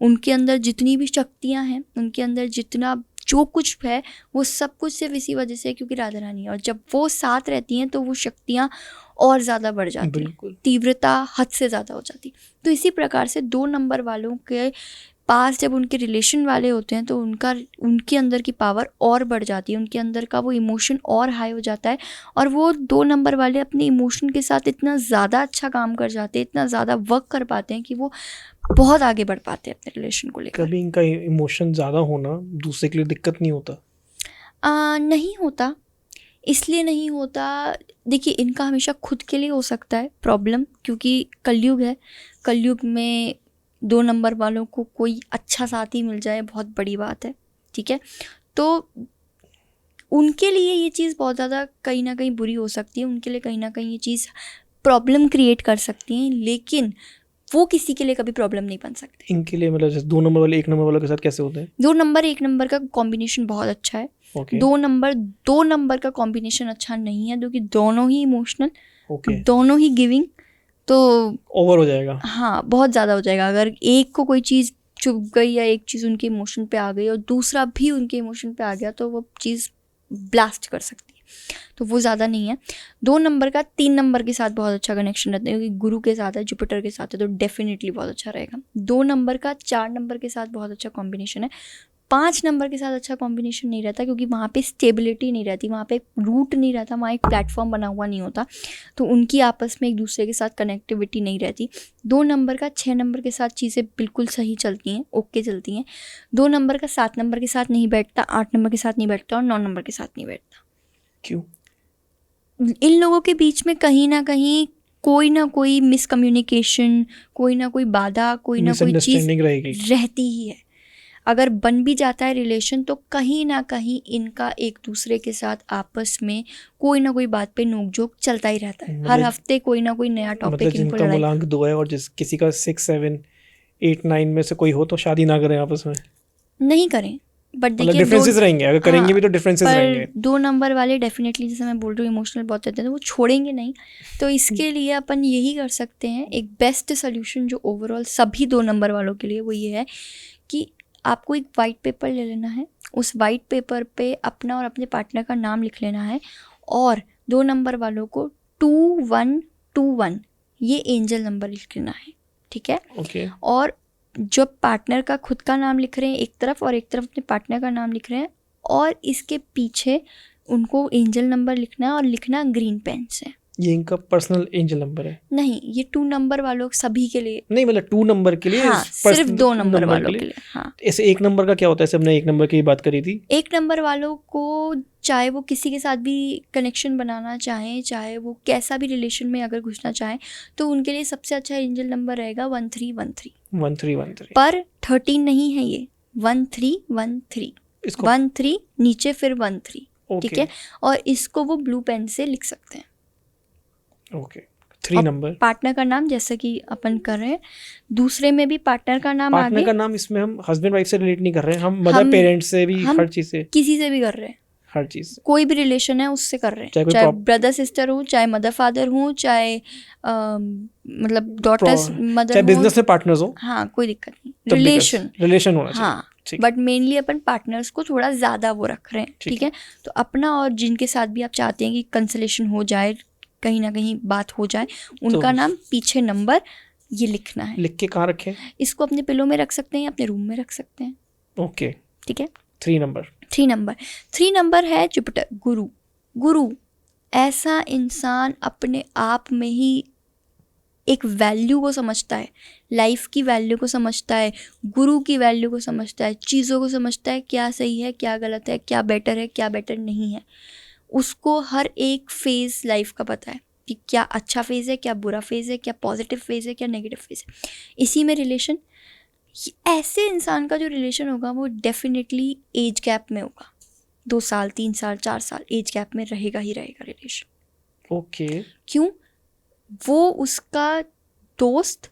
उनके अंदर जितनी भी शक्तियाँ हैं, उनके अंदर जितना जो कुछ है वो सब कुछ सिर्फ इसी वजह से है क्योंकि राधा रानी है, और जब वो साथ रहती हैं तो वो शक्तियाँ और ज़्यादा बढ़ जाती हैं, बिल्कुल। तीव्रता हद से ज़्यादा हो जाती। तो इसी प्रकार से 2 नंबर वालों के पास जब उनके रिलेशन वाले होते हैं तो उनके अंदर की पावर और बढ़ जाती है, उनके अंदर का वो इमोशन और हाई हो जाता है, और वो 2 नंबर वाले अपने इमोशन के साथ इतना ज़्यादा अच्छा काम कर जाते हैं, इतना ज़्यादा वर्क कर पाते हैं कि वो बहुत आगे बढ़ पाते हैं अपने रिलेशन को लेकर। कभी इनका इमोशन ज़्यादा होना दूसरे के लिए दिक्कत नहीं होता? नहीं होता, इसलिए नहीं होता, देखिए इनका हमेशा खुद के लिए हो सकता है प्रॉब्लम, क्योंकि कलयुग है, कलयुग में 2 नंबर वालों को कोई अच्छा साथी मिल जाए बहुत बड़ी बात है, ठीक है। तो उनके लिए ये चीज़ बहुत ज़्यादा कहीं ना कहीं बुरी हो सकती है, उनके लिए कहीं ना कहीं ये चीज़ प्रॉब्लम क्रिएट कर सकती हैं, लेकिन वो किसी के लिए कभी प्रॉब्लम नहीं बन सकते। इनके लिए मतलब जैसे 2 नंबर वाले 1 नंबर वालों के साथ कैसे होते हैं? 2 नंबर 1 नंबर का कॉम्बिनेशन बहुत अच्छा है। ओके। 2 नंबर का कॉम्बिनेशन अच्छा नहीं है, क्योंकि दोनों ही इमोशनल, ओके। दोनों ही गिविंग, तो ओवर हो जाएगा। हाँ बहुत ज़्यादा हो जाएगा। अगर एक को कोई चीज़ चुभ गई या एक चीज़ उनके इमोशन पे आ गई और दूसरा भी उनके इमोशन पे आ गया तो वो चीज़ ब्लास्ट कर सकती है, तो वो ज़्यादा नहीं है। 2 नंबर का 3 नंबर के साथ बहुत अच्छा कनेक्शन रहता है, क्योंकि गुरु के साथ है, जुपिटर के साथ है, तो डेफिनेटली बहुत अच्छा रहेगा। 2 नंबर का 4 नंबर के साथ बहुत अच्छा कॉम्बिनेशन है। 5 नंबर के साथ अच्छा कॉम्बिनेशन नहीं रहता, क्योंकि वहाँ पे स्टेबिलिटी नहीं रहती, वहाँ पे एक रूट नहीं रहता, वहाँ एक प्लेटफॉर्म बना हुआ नहीं होता, तो उनकी आपस में एक दूसरे के साथ कनेक्टिविटी नहीं रहती। 2 नंबर का 6 नंबर के साथ चीज़ें बिल्कुल सही चलती हैं, ओके चलती हैं। 2 नंबर का 7 नंबर के साथ नहीं बैठता, 8 नंबर के साथ नहीं बैठता, और 9 नंबर के साथ नहीं बैठता। क्यों? इन लोगों के बीच में कहीं ना कोई मिसकम्युनिकेशन, कोई ना कोई बाधा, कोई ना कोई चीज़ मिसअंडरस्टैंडिंग रहेगी, रहती ही है। अगर बन भी जाता है रिलेशन तो कहीं ना कहीं इनका एक दूसरे के साथ आपस में कोई ना कोई बात पे नोकझोंक चलता ही रहता है। हर हफ्ते कोई ना कोई नया टॉपिक मतलब इनको जिनका लड़ाई। मूलांक 2 है और जिस किसी का 6, 7, 8, 9 में से कोई हो तो शादी ना करें आपस में, नहीं करें, बट मतलब देखिए डिफरेंसेस रहेंगे, अगर करेंगे भी तो डिफरेंसेस रहेंगे। पर 2 नंबर वाले डेफिनेटली, जैसे मैं बोल रही हूँ, इमोशनल बहुत रहते हैं, तो वो छोड़ेंगे नहीं। तो इसके लिए अपन यही कर सकते हैं, एक बेस्ट सोल्यूशन जो ओवरऑल सभी 2 नंबर वालों के लिए, वो ये है कि आपको एक वाइट पेपर ले लेना है, उस वाइट पेपर पे अपना और अपने पार्टनर का नाम लिख लेना है, और 2 नंबर वालों को 2121 ये एंजल नंबर लिख लेना है, ठीक है। ओके। और जब पार्टनर का खुद का नाम लिख रहे हैं एक तरफ और एक तरफ अपने पार्टनर का नाम लिख रहे हैं, और इसके पीछे उनको एंजल नंबर लिखना है, और लिखना ग्रीन पेन से। ये इनका पर्सनल एंजल नंबर है? नहीं, ये 2 नंबर वालों सभी के लिए नहीं, मतलब 2 नंबर के लिए, हाँ, सिर्फ 2 नंबर वालों के लिए। हाँ, ऐसे 1 नंबर का क्या होता है? ऐसे हमने 1 नंबर की बात करी थी। 1 नंबर वालों को चाहे वो किसी के साथ भी कनेक्शन बनाना चाहें, चाहे वो कैसा भी रिलेशन में अगर घुसना चाहें, तो उनके लिए सबसे अच्छा एंजल नंबर रहेगा 1313। 1313 पर 13 नहीं है ये, 1313, इसको 13 नीचे फिर 13, ठीक ओके है। और इसको वो ब्लू पेन से लिख सकते हैं। ओके। 3 नंबर पार्टनर का नाम जैसे कि अपन कर रहे हैं, दूसरे में भी पार्टनर का नाम पार्टनर आगे, का नाम इसमें हम हस्बैंड वाइफ से रिलेट नहीं कर रहे हैं, हम मदर पेरेंट्स से भी, हम हर चीज से, किसी से भी कर रहे हैं, हर चीज से। कोई भी रिलेशन है उससे कर रहे चाहे हैं, कोई चाहे ब्रदर सिस्टर हो, चाहे मदर फादर हो, चाहे मतलब डॉटर्स मदर चाहे हो, बिजनेस में पार्टनर्स हो, हाँ कोई दिक्कत नहीं, तब भी रिलेशन होना चाहिए। हाँ। ठीक। बट मेनली अपन पार्टनर्स को थोड़ा ज़्यादा वो रख रहे हैं, ठीक है। तो अपना और जिनके साथ भी आप चाहते हैं कि कंसलेशन हो जाए, कहीं ना कहीं बात हो जाए, उनका नाम पीछे नंबर ये लिखना है। लिख के कहाँ रखें? इसको अपने पिलो में रख सकते हैं या अपने रूम में रख सकते हैं, ओके ठीक है। 3 नंबर 3 नंबर है जुपिटर, गुरु ऐसा इंसान अपने आप में ही एक वैल्यू को समझता है, लाइफ की वैल्यू को समझता है, गुरु की वैल्यू को समझता है, चीज़ों को समझता है, क्या सही है, क्या गलत है, क्या बेटर नहीं है। उसको हर एक फेज़ लाइफ का पता है कि क्या अच्छा फेज़ है, क्या बुरा फेज़ है, क्या पॉजिटिव फेज़ है, क्या नेगेटिव फेज़ है। इसी में रिलेशन, ऐसे इंसान का जो रिलेशन होगा वो डेफिनेटली एज गैप में होगा, 2 साल 3 साल 4 साल एज गैप में रहेगा ही रहेगा रिलेशन। ओके। क्यों? वो उसका दोस्त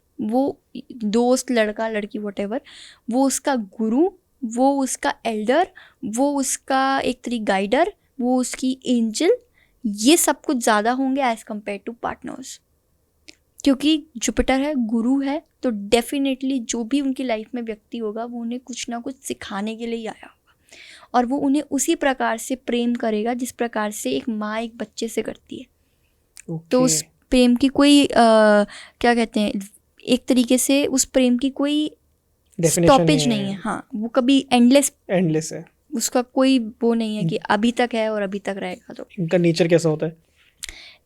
लड़का लड़की व्हाटएवर, वो उसका गुरु, वो उसका एल्डर, वो उसका एक तरीके गाइडर, वो उसकी एंजल, ये सब कुछ ज़्यादा होंगे एज़ कम्पेयर टू पार्टनर्स। क्योंकि जुपिटर है, गुरु है, तो डेफिनेटली जो भी उनकी लाइफ में व्यक्ति होगा वो उन्हें कुछ ना कुछ सिखाने के लिए ही आया होगा, और वो उन्हें उसी प्रकार से प्रेम करेगा जिस प्रकार से एक माँ एक बच्चे से करती है। तो उस प्रेम की कोई क्या कहते हैं, एक तरीके से उस प्रेम की कोई स्टॉपेज नहीं है। हाँ, वो कभी एंडलेस है, उसका कोई वो नहीं है कि अभी तक है और अभी तक रहेगा। तो इनका नेचर कैसा होता है?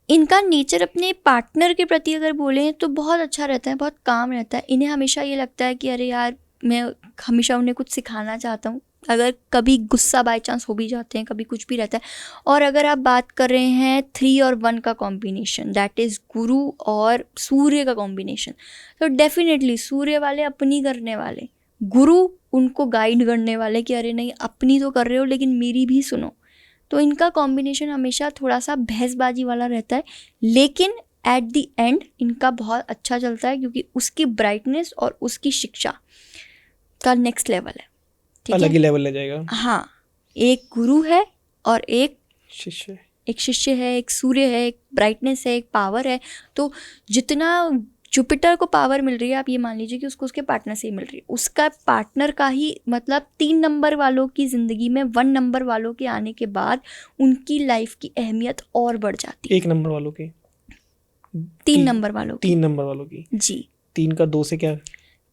इनका नेचर अपने पार्टनर के प्रति अगर बोलें तो बहुत अच्छा रहता है, बहुत काम रहता है। इन्हें हमेशा ये लगता है कि अरे यार, मैं हमेशा उन्हें कुछ सिखाना चाहता हूँ। अगर कभी गुस्सा बाय चांस हो भी जाते हैं, कभी कुछ भी रहता है। और अगर आप बात कर रहे हैं 3 और 1 का कॉम्बिनेशन, दैट इज़ गुरु और सूर्य का कॉम्बिनेशन, तो डेफिनेटली सूर्य वाले अपनी करने वाले, गुरु उनको गाइड करने वाले कि अरे नहीं, अपनी तो कर रहे हो लेकिन मेरी भी सुनो। तो इनका कॉम्बिनेशन हमेशा थोड़ा सा बहसबाजी वाला रहता है, लेकिन एट द एंड इनका बहुत अच्छा चलता है क्योंकि उसकी ब्राइटनेस और उसकी शिक्षा का नेक्स्ट लेवल है। अलग ही लेवल ले जाएगा। हाँ, एक गुरु है और एक शिष्य, एक शिष्य है, एक सूर्य है, एक ब्राइटनेस है, एक पावर है। तो जितना जुपिटर को पावर मिल रही है, आप ये मान लीजिए कि उसको उसके पार्टनर से ही मिल रही है। उसका पार्टनर का ही मतलब 3 नंबर वालों की ज़िंदगी में 1 नंबर वालों के आने के बाद उनकी लाइफ की अहमियत और बढ़ जाती है। 1 नंबर वालों की, 3 नंबर वालों की, 3 नंबर वालों की जी। 3 का 2 से क्या?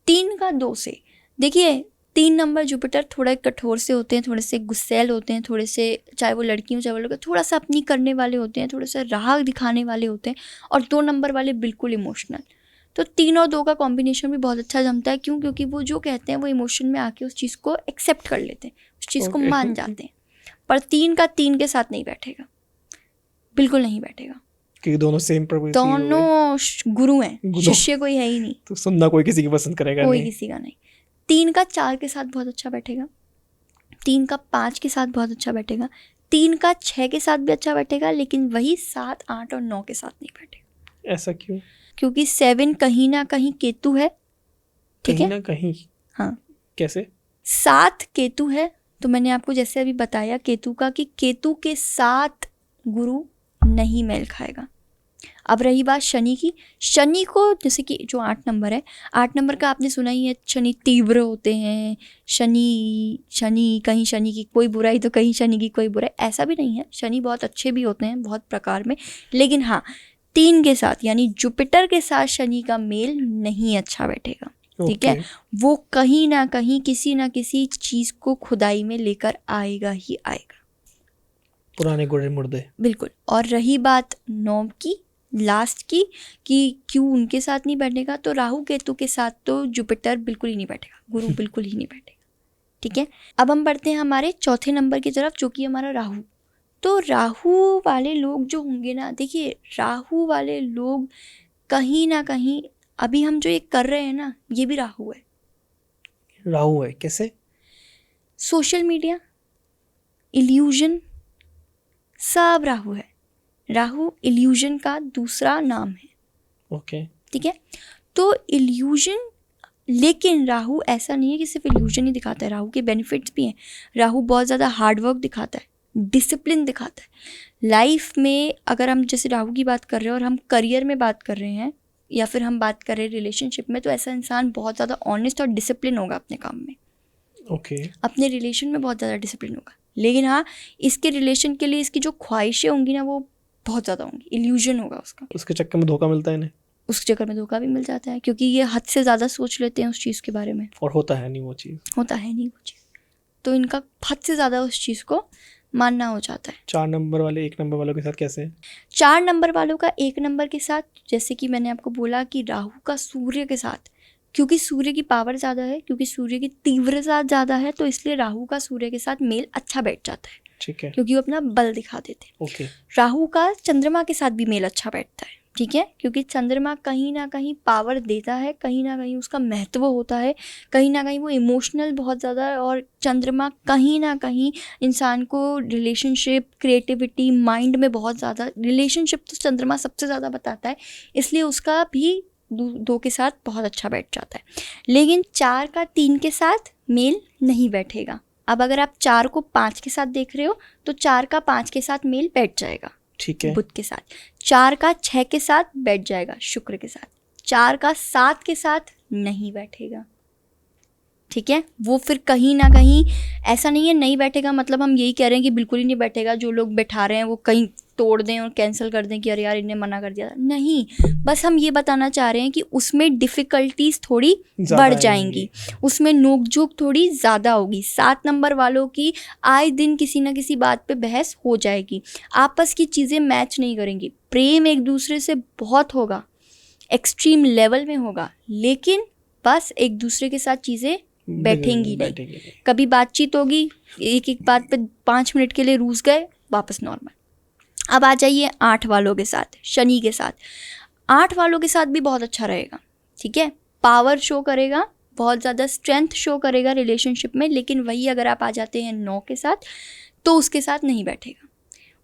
3 का 2 से देखिए, 3 नंबर जुपिटर थोड़े कठोर से होते हैं, थोड़े से गुस्सैल होते हैं, थोड़े से, चाहे वो लड़की हो चाहे वो लड़का, थोड़ा सा अपनी करने वाले होते हैं, थोड़े से राह दिखाने वाले होते हैं। और 2 नंबर वाले बिल्कुल इमोशनल। तो 3 और 2 का कॉम्बिनेशन भी बहुत अच्छा जमता है। क्यों? क्योंकि वो जो कहते हैं वो इमोशन में आके उस चीज़ को एक्सेप्ट कर लेते हैं, उस चीज़ को मान जाते हैं। पर 3 का 3 के साथ नहीं बैठेगा, बिल्कुल नहीं बैठेगा, क्योंकि दोनों सेम प्रवृत्ति, दोनों गुरु हैं, शिष्य कोई है ही नहीं। तो सुनना कोई किसी की पसंद करेगा कोई नहीं। किसी का नहीं। 3 का 4 के साथ बहुत अच्छा बैठेगा, 3 का 5 के साथ बहुत अच्छा बैठेगा, 3 का 6 के साथ भी अच्छा बैठेगा, लेकिन वही 7, 8 और 9 के साथ नहीं बैठेगा। ऐसा क्यों? क्योंकि 7 कहीं ना कहीं केतु है, ठीक है? कहीं ना कहीं, हाँ। कैसे? 7 केतु है, तो मैंने आपको जैसे अभी बताया केतु का, कि केतु के साथ गुरु नहीं मेल खाएगा। अब रही बात शनि की, शनि को जैसे कि जो 8 नंबर है, 8 नंबर का आपने सुना ही है, शनि तीव्र होते हैं, शनि कहीं शनि की कोई बुराई तो कहीं शनि की कोई बुराई, ऐसा भी नहीं है। शनि बहुत अच्छे भी होते हैं बहुत प्रकार में, लेकिन हाँ, 3 के साथ यानी जुपिटर के साथ शनि का मेल नहीं अच्छा बैठेगा, ठीक है? वो कहीं ना कहीं किसी ना किसी चीज़ को खुदाई में लेकर आएगा ही आएगा, पुराने गुड़े मुर्दे। बिल्कुल। और रही बात 9 की, लास्ट की, कि क्यों उनके साथ नहीं बैठेगा, तो राहु केतु के साथ तो जुपिटर बिल्कुल ही नहीं बैठेगा, गुरु बिल्कुल ही नहीं बैठेगा, ठीक है? अब हम बढ़ते हैं हमारे चौथे नंबर की तरफ, जो कि हमारा राहु। तो राहु वाले लोग जो होंगे ना, देखिए राहु वाले लोग कहीं ना कहीं, अभी हम जो ये कर रहे हैं ना, ये भी राहु है। राहु है कैसे? सोशल मीडिया, इल्यूजन, सब राहु है। राहु इल्यूजन का दूसरा नाम है, ओके, ठीक है? तो इल्यूजन, लेकिन राहु ऐसा नहीं है कि सिर्फ इल्यूजन ही दिखाता है, राहु के बेनिफिट्स भी हैं। राहु बहुत ज़्यादा हार्डवर्क दिखाता है, डिसिप्लिन दिखाता है लाइफ में। अगर हम जैसे राहु की बात कर रहे हैं और हम करियर में बात कर रहे हैं, या फिर हम बात कर रहे हैं रिलेशनशिप में, तो ऐसा इंसान बहुत ज़्यादा ऑनेस्ट और डिसिप्लिन होगा अपने काम में, ओके, अपने रिलेशन में बहुत ज़्यादा डिसिप्लिन होगा। लेकिन हाँ, इसके रिलेशन के लिए इसकी जो ख्वाहिशें होंगी ना, वो बहुत ज़्यादा होंगी, इल्यूजन होगा उसका। उसके चक्कर में धोखा मिलता है इन्हें, उस चक्कर में धोखा भी मिल जाता है, क्योंकि ये हद से ज़्यादा सोच लेते हैं उस चीज़ के बारे में, और होता है नहीं वो चीज़, होता है नहीं वो चीज़। तो इनका हद से ज़्यादा उस चीज़ को मानना हो जाता है। 4 नंबर वाले 1 नंबर वालों के साथ कैसे? 4 नंबर वालों का 1 नंबर के साथ, जैसे कि मैंने आपको बोला कि राहु का सूर्य के साथ, क्योंकि सूर्य की पावर ज़्यादा है, क्योंकि सूर्य की तीव्रता ज़्यादा है, तो इसलिए राहु का सूर्य के साथ मेल अच्छा बैठ जाता है, ठीक है, क्योंकि वो अपना बल दिखा देते हैं। ओके। राहु का चंद्रमा के साथ भी मेल अच्छा बैठता है, ठीक है? क्योंकि चंद्रमा कहीं ना कहीं पावर देता है, कहीं ना कहीं उसका महत्व होता है, कहीं ना कहीं वो इमोशनल बहुत ज़्यादा है, और चंद्रमा कहीं ना कहीं इंसान को रिलेशनशिप, क्रिएटिविटी, माइंड में बहुत ज़्यादा, रिलेशनशिप तो चंद्रमा सबसे ज़्यादा बताता है, इसलिए उसका भी 2 के साथ बहुत अच्छा बैठ जाता है। लेकिन 4 का 3 के साथ मेल नहीं बैठेगा। अब अगर आप 4 को 5 के साथ देख रहे हो, तो 4 का 5 के साथ मेल बैठ जाएगा, ठीक है, बुध के साथ। 4 का 6 के साथ बैठ जाएगा, शुक्र के साथ। 4 का 7 के साथ नहीं बैठेगा, ठीक ठीक है, वो फिर कहीं ना कहीं ऐसा नहीं है नहीं बैठेगा मतलब हम यही कह रहे हैं कि बिल्कुल ही नहीं बैठेगा, जो लोग बैठा रहे हैं वो कहीं तोड़ दें और कैंसिल कर दें कि अरे यार इन्हें मना कर दिया था, नहीं, बस हम ये बताना चाह रहे हैं कि उसमें डिफ़िकल्टीज थोड़ी बढ़ जाएंगी, उसमें नोक-झोंक थोड़ी ज़्यादा होगी। 7 नंबर वालों की आए दिन किसी ना किसी बात पे बहस हो जाएगी, आपस की चीज़ें मैच नहीं करेंगी, प्रेम एक दूसरे से बहुत होगा, एक्सट्रीम लेवल में होगा, लेकिन बस एक दूसरे के साथ चीज़ें बैठेंगी नहीं। कभी बातचीत होगी, एक एक बात पे 5 मिनट के लिए रूस गए, वापस नॉर्मल। अब आ जाइए 8 वालों के साथ, शनि के साथ। 8 वालों के साथ भी बहुत अच्छा रहेगा, ठीक है, पावर शो करेगा, बहुत ज़्यादा स्ट्रेंथ शो करेगा रिलेशनशिप में, लेकिन वही अगर आप आ जाते हैं 9 के साथ तो उसके साथ नहीं बैठेगा।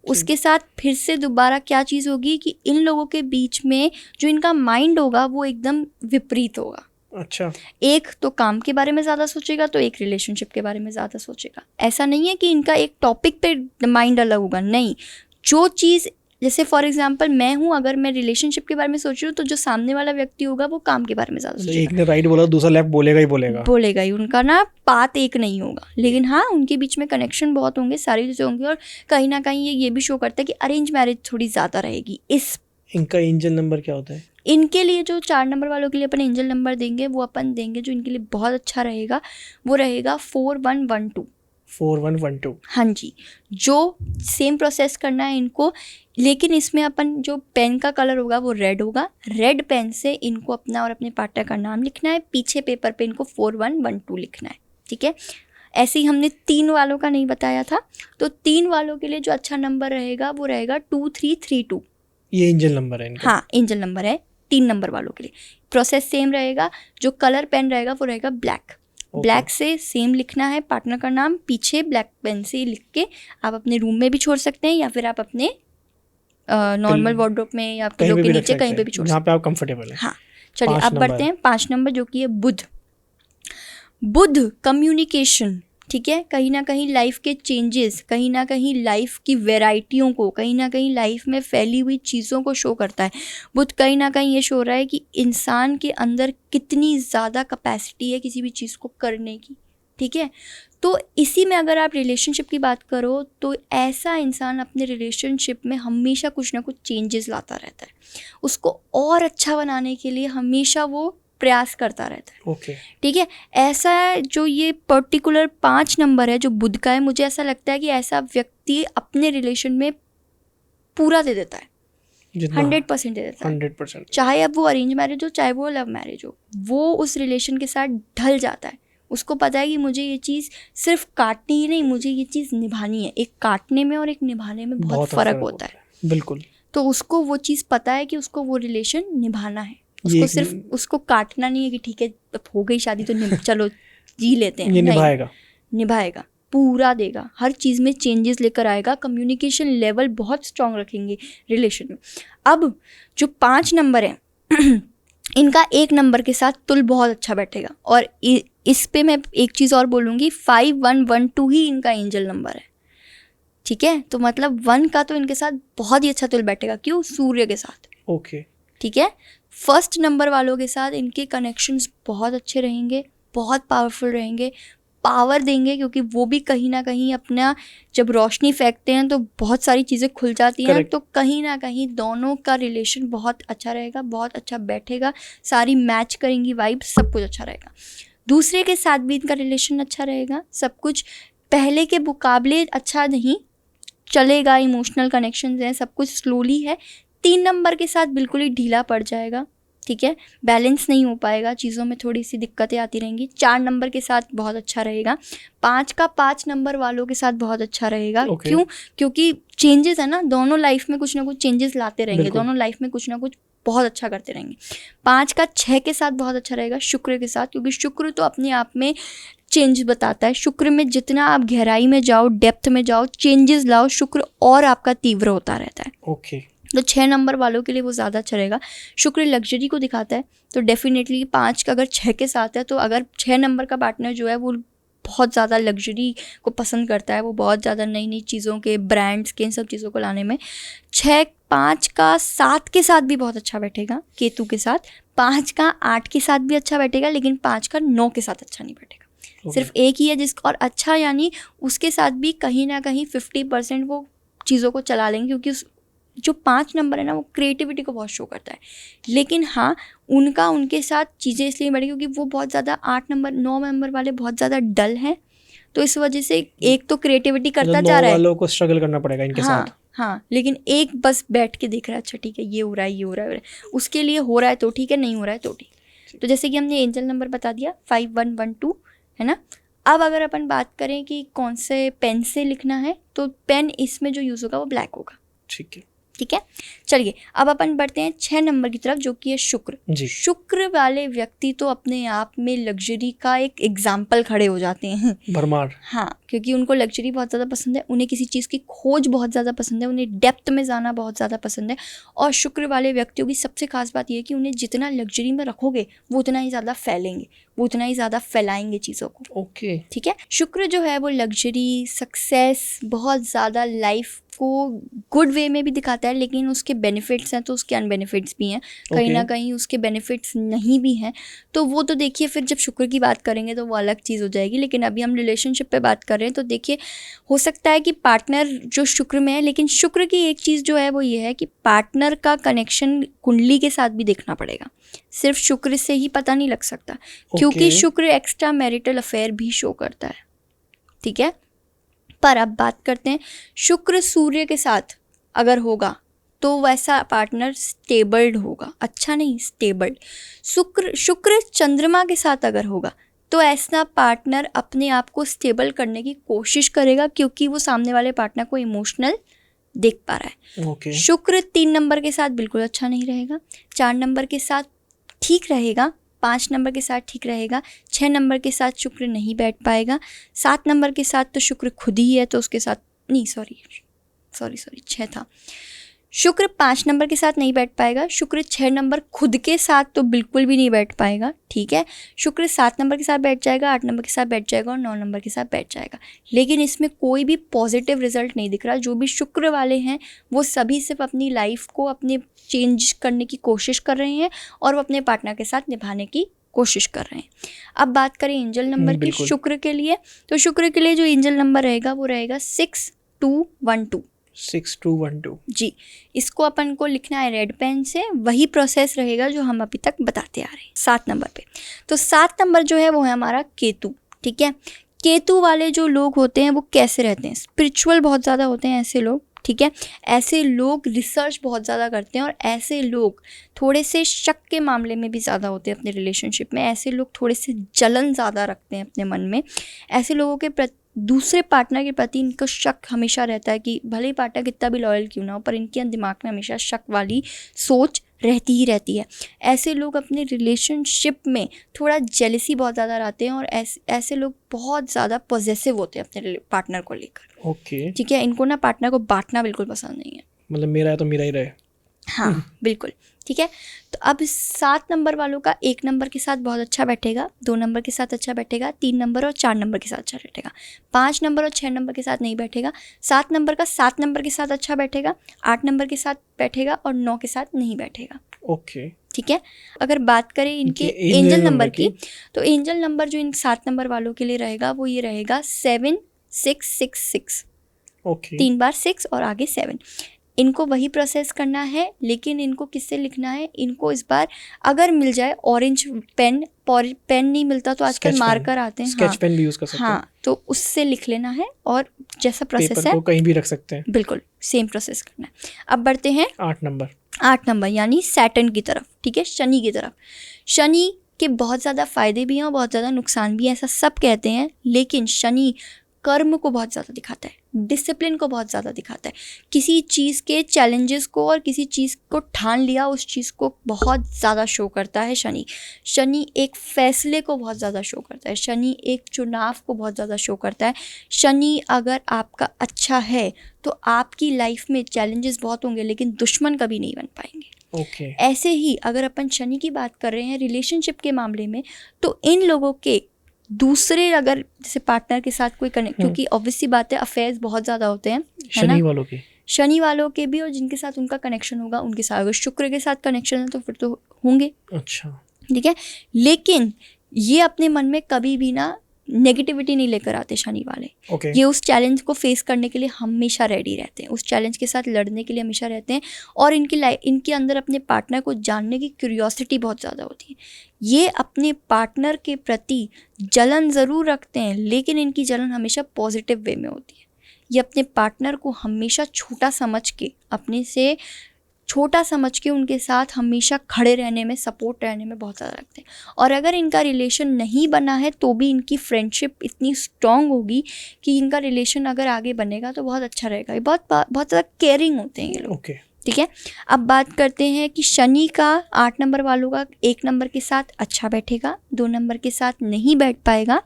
उसके साथ फिर से दोबारा क्या चीज़ होगी कि इन लोगों के बीच में जो इनका माइंड होगा वो एकदम विपरीत होगा। अच्छा, एक तो काम के बारे में ज़्यादा सोचेगा तो एक रिलेशनशिप के बारे में ज़्यादा सोचेगा। ऐसा नहीं है कि इनका एक टॉपिक पे माइंड अलग होगा, नहीं, जो चीज़ जैसे फॉर एग्जांपल मैं हूँ, अगर मैं रिलेशनशिप के बारे में सोच रही हूँ तो जो सामने वाला व्यक्ति होगा वो काम के बारे में ज़्यादा सोचेगा। एक ने राइट बोला दूसरा लेफ्ट बोलेगा ही, उनका ना पाथ एक नहीं होगा, लेकिन हाँ उनके बीच में कनेक्शन बहुत होंगे, सारी चीज़ें होंगी, और कहीं ना कहीं ये भी शो करता है कि अरेंज मैरिज थोड़ी ज़्यादा रहेगी। इनका एंजल नंबर क्या होता है? इनके लिए जो 4 नंबर वालों के लिए अपन एंजल नंबर देंगे वो अपन देंगे जो इनके लिए बहुत अच्छा रहेगा, वो रहेगा 4112। 4112, हाँ जी, जो सेम प्रोसेस करना है इनको, लेकिन इसमें अपन जो पेन का कलर होगा वो रेड होगा। रेड पेन से इनको अपना और अपने पार्टनर का नाम लिखना है, पीछे पेपर पे इनको 4112 लिखना है, ठीक है। ऐसे ही हमने 3 वालों का नहीं बताया था, तो 3 वालों के लिए जो अच्छा नंबर रहेगा वो रहेगा 2332। ये एंजल नंबर है इनका? हाँ, एंजल नंबर है 3 नंबर वालों के लिए। प्रोसेस सेम रहेगा, जो कलर पेन रहेगा वो रहेगा ब्लैक। ब्लैक से सेम लिखना है पार्टनर का नाम, पीछे ब्लैक पेन से लिख के आप अपने रूम में भी छोड़ सकते हैं या फिर आप अपने नॉर्मल वार्डरोब में या पिलो के नीचे कहीं पे भी छोड़ सकते हैं, जहाँ पे आप कंफर्टेबल हैं। हाँ, चलिए अब बढ़ते हैं 5 नंबर जो कि है बुध कम्युनिकेशन, ठीक है, कहीं ना कहीं लाइफ के चेंजेस, कहीं ना कहीं लाइफ की वैरायटियों को, कहीं ना कहीं लाइफ में फैली हुई चीज़ों को शो करता है। बुध कहीं ना कहीं ये शो रहा है कि इंसान के अंदर कितनी ज़्यादा कैपेसिटी है किसी भी चीज़ को करने की, ठीक है। तो इसी में अगर आप रिलेशनशिप की बात करो तो ऐसा इंसान अपने रिलेशनशिप में हमेशा कुछ ना कुछ चेंजेस लाता रहता है, उसको और अच्छा बनाने के लिए हमेशा वो प्रयास करता रहता है, ओके, ठीक है। ऐसा जो ये पर्टिकुलर 5 नंबर है जो बुध का है, मुझे ऐसा लगता है कि ऐसा व्यक्ति अपने रिलेशन में पूरा दे देता है, 100% दे देता है, 100%, चाहे अब वो अरेंज मैरिज हो चाहे वो लव मैरिज हो, वो उस रिलेशन के साथ ढल जाता है। उसको पता है कि मुझे ये चीज़ सिर्फ काटनी ही नहीं, मुझे ये चीज़ निभानी है। एक काटने में और एक निभाने में बहुत फ़र्क होता है, बिल्कुल। तो उसको वो चीज़ पता है कि उसको वो रिलेशन निभाना है, उसको सिर्फ उसको काटना नहीं है कि ठीक है हो गई शादी तो चलो जी लेते हैं, ये नहीं, निभाएगा, पूरा देगा, हर चीज़ में चेंजेस लेकर आएगा, कम्युनिकेशन लेवल बहुत स्ट्रांग रखेंगे रिलेशन में। अब जो 5 नंबर है इनका 1 नंबर के साथ तुल बहुत अच्छा बैठेगा, और इस पे मैं एक चीज़ और बोलूँगी, 5112 ही इनका एंजल नंबर है, ठीक है। तो मतलब 1 का तो इनके साथ बहुत ही अच्छा तुल बैठेगा, क्यों, सूर्य के साथ, ओके, ठीक है। 1st नंबर वालों के साथ इनके कनेक्शंस बहुत अच्छे रहेंगे, बहुत पावरफुल रहेंगे, पावर देंगे, क्योंकि वो भी कहीं ना कहीं अपना जब रोशनी फेंकते हैं तो बहुत सारी चीज़ें खुल जाती हैं, तो कहीं ना कहीं दोनों का रिलेशन बहुत अच्छा रहेगा, बहुत अच्छा बैठेगा, सारी मैच करेंगी वाइब, सब कुछ अच्छा रहेगा। दूसरे के साथ भी इनका रिलेशन अच्छा रहेगा, सब कुछ पहले के मुकाबले अच्छा नहीं चलेगा, इमोशनल कनेक्शंस हैं, सब कुछ स्लोली है। 3 नंबर के साथ बिल्कुल ही ढीला पड़ जाएगा, ठीक है, बैलेंस नहीं हो पाएगा, चीज़ों में थोड़ी सी दिक्कतें आती रहेंगी। 4 नंबर के साथ बहुत अच्छा रहेगा, 5 नंबर वालों के साथ बहुत अच्छा रहेगा, क्यों, क्योंकि चेंजेस है ना, दोनों लाइफ में कुछ ना कुछ चेंजेस लाते रहेंगे, दोनों लाइफ में कुछ ना कुछ बहुत अच्छा करते रहेंगे। 6 के साथ बहुत अच्छा रहेगा, शुक्र के साथ, क्योंकि शुक्र तो अपने आप में चेंज बताता है, शुक्र में जितना आप गहराई में जाओ, डेप्थ में जाओ, चेंजेस लाओ, शुक्र और आपका तीव्र होता रहता है, ओके। तो 6 नंबर वालों के लिए वो ज़्यादा अच्छा रहेगा। शुक्र लग्जरी को दिखाता है, तो डेफिनेटली 5 का अगर 6 के साथ है, तो अगर 6 नंबर का पार्टनर जो है वो बहुत ज़्यादा लग्जरी को पसंद करता है, वो बहुत ज़्यादा नई नई चीज़ों के, ब्रांड्स के, इन सब चीज़ों को लाने में 5 का 7 के साथ भी बहुत अच्छा बैठेगा, केतु के साथ। 5 का 8 के साथ भी अच्छा बैठेगा, लेकिन 5 का 9 के साथ अच्छा नहीं बैठेगा। सिर्फ एक ही है जिसका, और अच्छा यानी उसके साथ भी कहीं ना कहीं 50% वो चीज़ों को चला लेंगे, क्योंकि जो 5 नंबर है ना वो क्रिएटिविटी को बहुत शो करता है। लेकिन हाँ, उनके साथ चीज़ें इसलिए बढ़ी क्योंकि वो बहुत ज़्यादा 8 नंबर 9 नंबर वाले बहुत ज़्यादा डल हैं, तो इस वजह से एक तो क्रिएटिविटी करता जा रहा है, वालों को स्ट्रगल करना पड़ेगा इनके साथ। हाँ, लेकिन एक बस बैठ के देख रहा है, अच्छा ठीक है ये हो रहा है, ये हो रहा है, उसके लिए हो रहा है तो ठीक है, नहीं हो रहा है तो ठीक। तो जैसे कि हमने एंजल नंबर बता दिया 5112 है ना। अब अगर अपन बात करें कि कौन से पेन से लिखना है, तो पेन इसमें जो यूज़ होगा वो ब्लैक होगा। ठीक है। चलिए अब अपन बढ़ते हैं 6 नंबर की तरफ, जो कि है शुक्र जी। शुक्र वाले व्यक्ति तो अपने आप में लग्जरी का एक एग्जाम्पल खड़े हो जाते हैं, भरमार। हाँ, क्योंकि उनको लग्जरी बहुत ज़्यादा पसंद है, उन्हें किसी चीज़ की खोज बहुत ज़्यादा पसंद है, उन्हें डेप्थ में जाना बहुत ज़्यादा पसंद है। और शुक्र वाले व्यक्तियों की सबसे खास बात यह है कि उन्हें जितना लग्जरी में रखोगे वो उतना ही ज़्यादा फैलेंगे, वो उतना ही ज़्यादा फैलाएंगे चीज़ों को। ओके। ठीक है, शुक्र जो है वो लग्जरी, सक्सेस, बहुत ज़्यादा लाइफ को गुड वे में भी दिखाता है, लेकिन उसके बेनिफिट्स हैं तो उसके अनबेनिफिट्स भी हैं, कहीं ना कहीं उसके बेनिफिट्स नहीं भी हैं। तो वो तो देखिए फिर जब शुक्र की बात करेंगे तो वो अलग चीज़ हो जाएगी, लेकिन अभी हम रिलेशनशिप पे बात कर रहे हैं। तो देखिए हो सकता है कि पार्टनर जो शुक्र में है, लेकिन शुक्र की एक चीज़ जो है वो ये है कि पार्टनर का कनेक्शन कुंडली के साथ भी देखना पड़ेगा, सिर्फ शुक्र से ही पता नहीं लग सकता, क्योंकि शुक्र एक्स्ट्रा मैरिटल अफेयर भी शो करता है। ठीक है, पर अब बात करते हैं शुक्र सूर्य के साथ अगर होगा तो वैसा पार्टनर स्टेबल्ड होगा, अच्छा नहीं स्टेबल्ड। शुक्र चंद्रमा के साथ अगर होगा तो ऐसा पार्टनर अपने आप को स्टेबल करने की कोशिश करेगा, क्योंकि वो सामने वाले पार्टनर को इमोशनल देख पा रहा है। Okay. शुक्र 3 नंबर के साथ बिल्कुल अच्छा नहीं रहेगा, 4 नंबर के साथ ठीक रहेगा, 5 नंबर के साथ ठीक रहेगा, 6 नंबर के साथ शुक्र नहीं बैठ पाएगा, 7 नंबर के साथ तो शुक्र खुद ही है तो उसके साथ नहीं, सॉरी 6 था। शुक्र 5 नंबर के साथ नहीं बैठ पाएगा, शुक्र 6 नंबर खुद के साथ तो बिल्कुल भी नहीं बैठ पाएगा। ठीक है, शुक्र 7 नंबर के साथ बैठ जाएगा, 8 नंबर के साथ बैठ जाएगा और 9 नंबर के साथ बैठ जाएगा, लेकिन इसमें कोई भी पॉजिटिव रिजल्ट नहीं दिख रहा। जो भी शुक्र वाले हैं वो सभी सिर्फ अपनी लाइफ को अपने चेंज करने की कोशिश कर रहे हैं और वो अपने पार्टनर के साथ निभाने की कोशिश कर रहे हैं। अब बात करें एंजल नंबर की शुक्र के लिए, तो शुक्र के लिए जो एंजल नंबर रहेगा वो रहेगा 6212। 6212 जी, इसको अपन को लिखना है रेड पेन से, वही प्रोसेस रहेगा जो हम अभी तक बताते आ रहे हैं। 7 नंबर पे, तो 7 नंबर जो है वो है हमारा केतु। ठीक है, केतु वाले जो लोग होते हैं वो कैसे रहते हैं, स्पिरिचुअल बहुत ज़्यादा होते हैं ऐसे लोग। ठीक है, ऐसे लोग रिसर्च बहुत ज़्यादा करते हैं और ऐसे लोग थोड़े से शक के मामले में भी ज़्यादा होते हैं अपने रिलेशनशिप में। ऐसे लोग थोड़े से जलन ज़्यादा रखते हैं अपने मन में। ऐसे लोगों के दूसरे पार्टनर के प्रति इनको शक हमेशा रहता है कि भले ही पार्टनर कितना भी लॉयल क्यों ना हो, पर इनके दिमाग में हमेशा शक वाली सोच रहती ही रहती है। ऐसे लोग अपने रिलेशनशिप में थोड़ा जेलसी बहुत ज़्यादा रहते हैं और ऐसे लोग बहुत ज़्यादा पॉजेसिव होते हैं अपने पार्टनर को लेकर। ओके। ठीक है, इनको ना पार्टनर को बांटना बिल्कुल पसंद नहीं है, मतलब मेरा है तो मेरा ही रहे। हाँ बिल्कुल। ठीक है, तो अब 7 नंबर वालों का 1 नंबर के साथ बहुत अच्छा बैठेगा, 2 नंबर के साथ अच्छा बैठेगा, 3 नंबर और 4 नंबर के साथ अच्छा बैठेगा, 5 नंबर और 6 नंबर के साथ नहीं बैठेगा, 7 नंबर का 7 नंबर के साथ अच्छा बैठेगा, 8 नंबर के साथ बैठेगा और 9 के साथ नहीं बैठेगा। ओके। ठीक है, अगर बात करें इनके एंजल नंबर की, तो एंजल नंबर जो इन 7 नंबर वालों के लिए रहेगा वो ये रहेगा 7666। ओके। 3 बार 6 और आगे 7। इनको वही प्रोसेस करना है, लेकिन इनको किससे लिखना है, इनको इस बार अगर मिल जाए ऑरेंज पेन नहीं मिलता तो आजकल मार्कर आते हैं, स्केच पेन भी यूज कर सकते हैं। हाँ, तो उससे लिख लेना है और जैसा प्रोसेस पेपर को कहीं भी रख सकते हैं, बिल्कुल सेम प्रोसेस करना है। अब बढ़ते हैं 8 नंबर। 8 नंबर यानी सैटर्न की तरफ। ठीक है, शनि की तरफ। शनि के बहुत ज़्यादा फायदे भी हैं और बहुत ज़्यादा नुकसान भी हैं, ऐसा सब कहते हैं, लेकिन शनि कर्म को बहुत ज़्यादा दिखाता है, डिसिप्लिन को बहुत ज़्यादा दिखाता है, किसी चीज़ के चैलेंजेस को और किसी चीज़ को ठान लिया उस चीज़ को बहुत ज़्यादा शो करता है शनि। शनि एक फैसले को बहुत ज़्यादा शो करता है, शनि एक चुनाव को बहुत ज़्यादा शो करता है। शनि अगर आपका अच्छा है तो आपकी लाइफ में चैलेंजेस बहुत होंगे लेकिन दुश्मन कभी नहीं बन पाएंगे। ओके। ऐसे ही अगर अपन शनि की बात कर रहे हैं रिलेशनशिप के मामले में, तो इन लोगों के दूसरे अगर जैसे पार्टनर के साथ कोई कनेक्ट, क्योंकि ऑब्वियसली बात है अफेयर्स बहुत ज़्यादा होते हैं, शनि वालों के, शनि वालों के भी, और जिनके साथ उनका कनेक्शन होगा उनके साथ। अगर शुक्र के साथ कनेक्शन है तो फिर तो होंगे। अच्छा। ठीक है, लेकिन ये अपने मन में कभी भी ना नेगेटिविटी नहीं लेकर आते शनि वाले। Okay. ये उस चैलेंज को फेस करने के लिए हमेशा रेडी रहते हैं, उस चैलेंज के साथ लड़ने के लिए हमेशा रहते हैं, और इनके अंदर अपने पार्टनर को जानने की क्यूरियोसिटी बहुत ज़्यादा होती है। ये अपने पार्टनर के प्रति जलन ज़रूर रखते हैं, लेकिन इनकी जलन हमेशा पॉजिटिव वे में होती है। ये अपने पार्टनर को हमेशा छोटा समझ के, अपने से छोटा समझ के उनके साथ हमेशा खड़े रहने में, सपोर्ट रहने में बहुत ज़्यादा लगते हैं। और अगर इनका रिलेशन नहीं बना है तो भी इनकी फ्रेंडशिप इतनी स्ट्रॉन्ग होगी कि इनका रिलेशन अगर आगे बनेगा तो बहुत अच्छा रहेगा। ये बहुत बहुत ज़्यादा केयरिंग होते हैं ये लोग। Okay. ठीक है, अब बात करते हैं कि शनि का 8 नंबर वालों का 1 नंबर के साथ अच्छा बैठेगा, 2 नंबर के साथ नहीं बैठ पाएगा,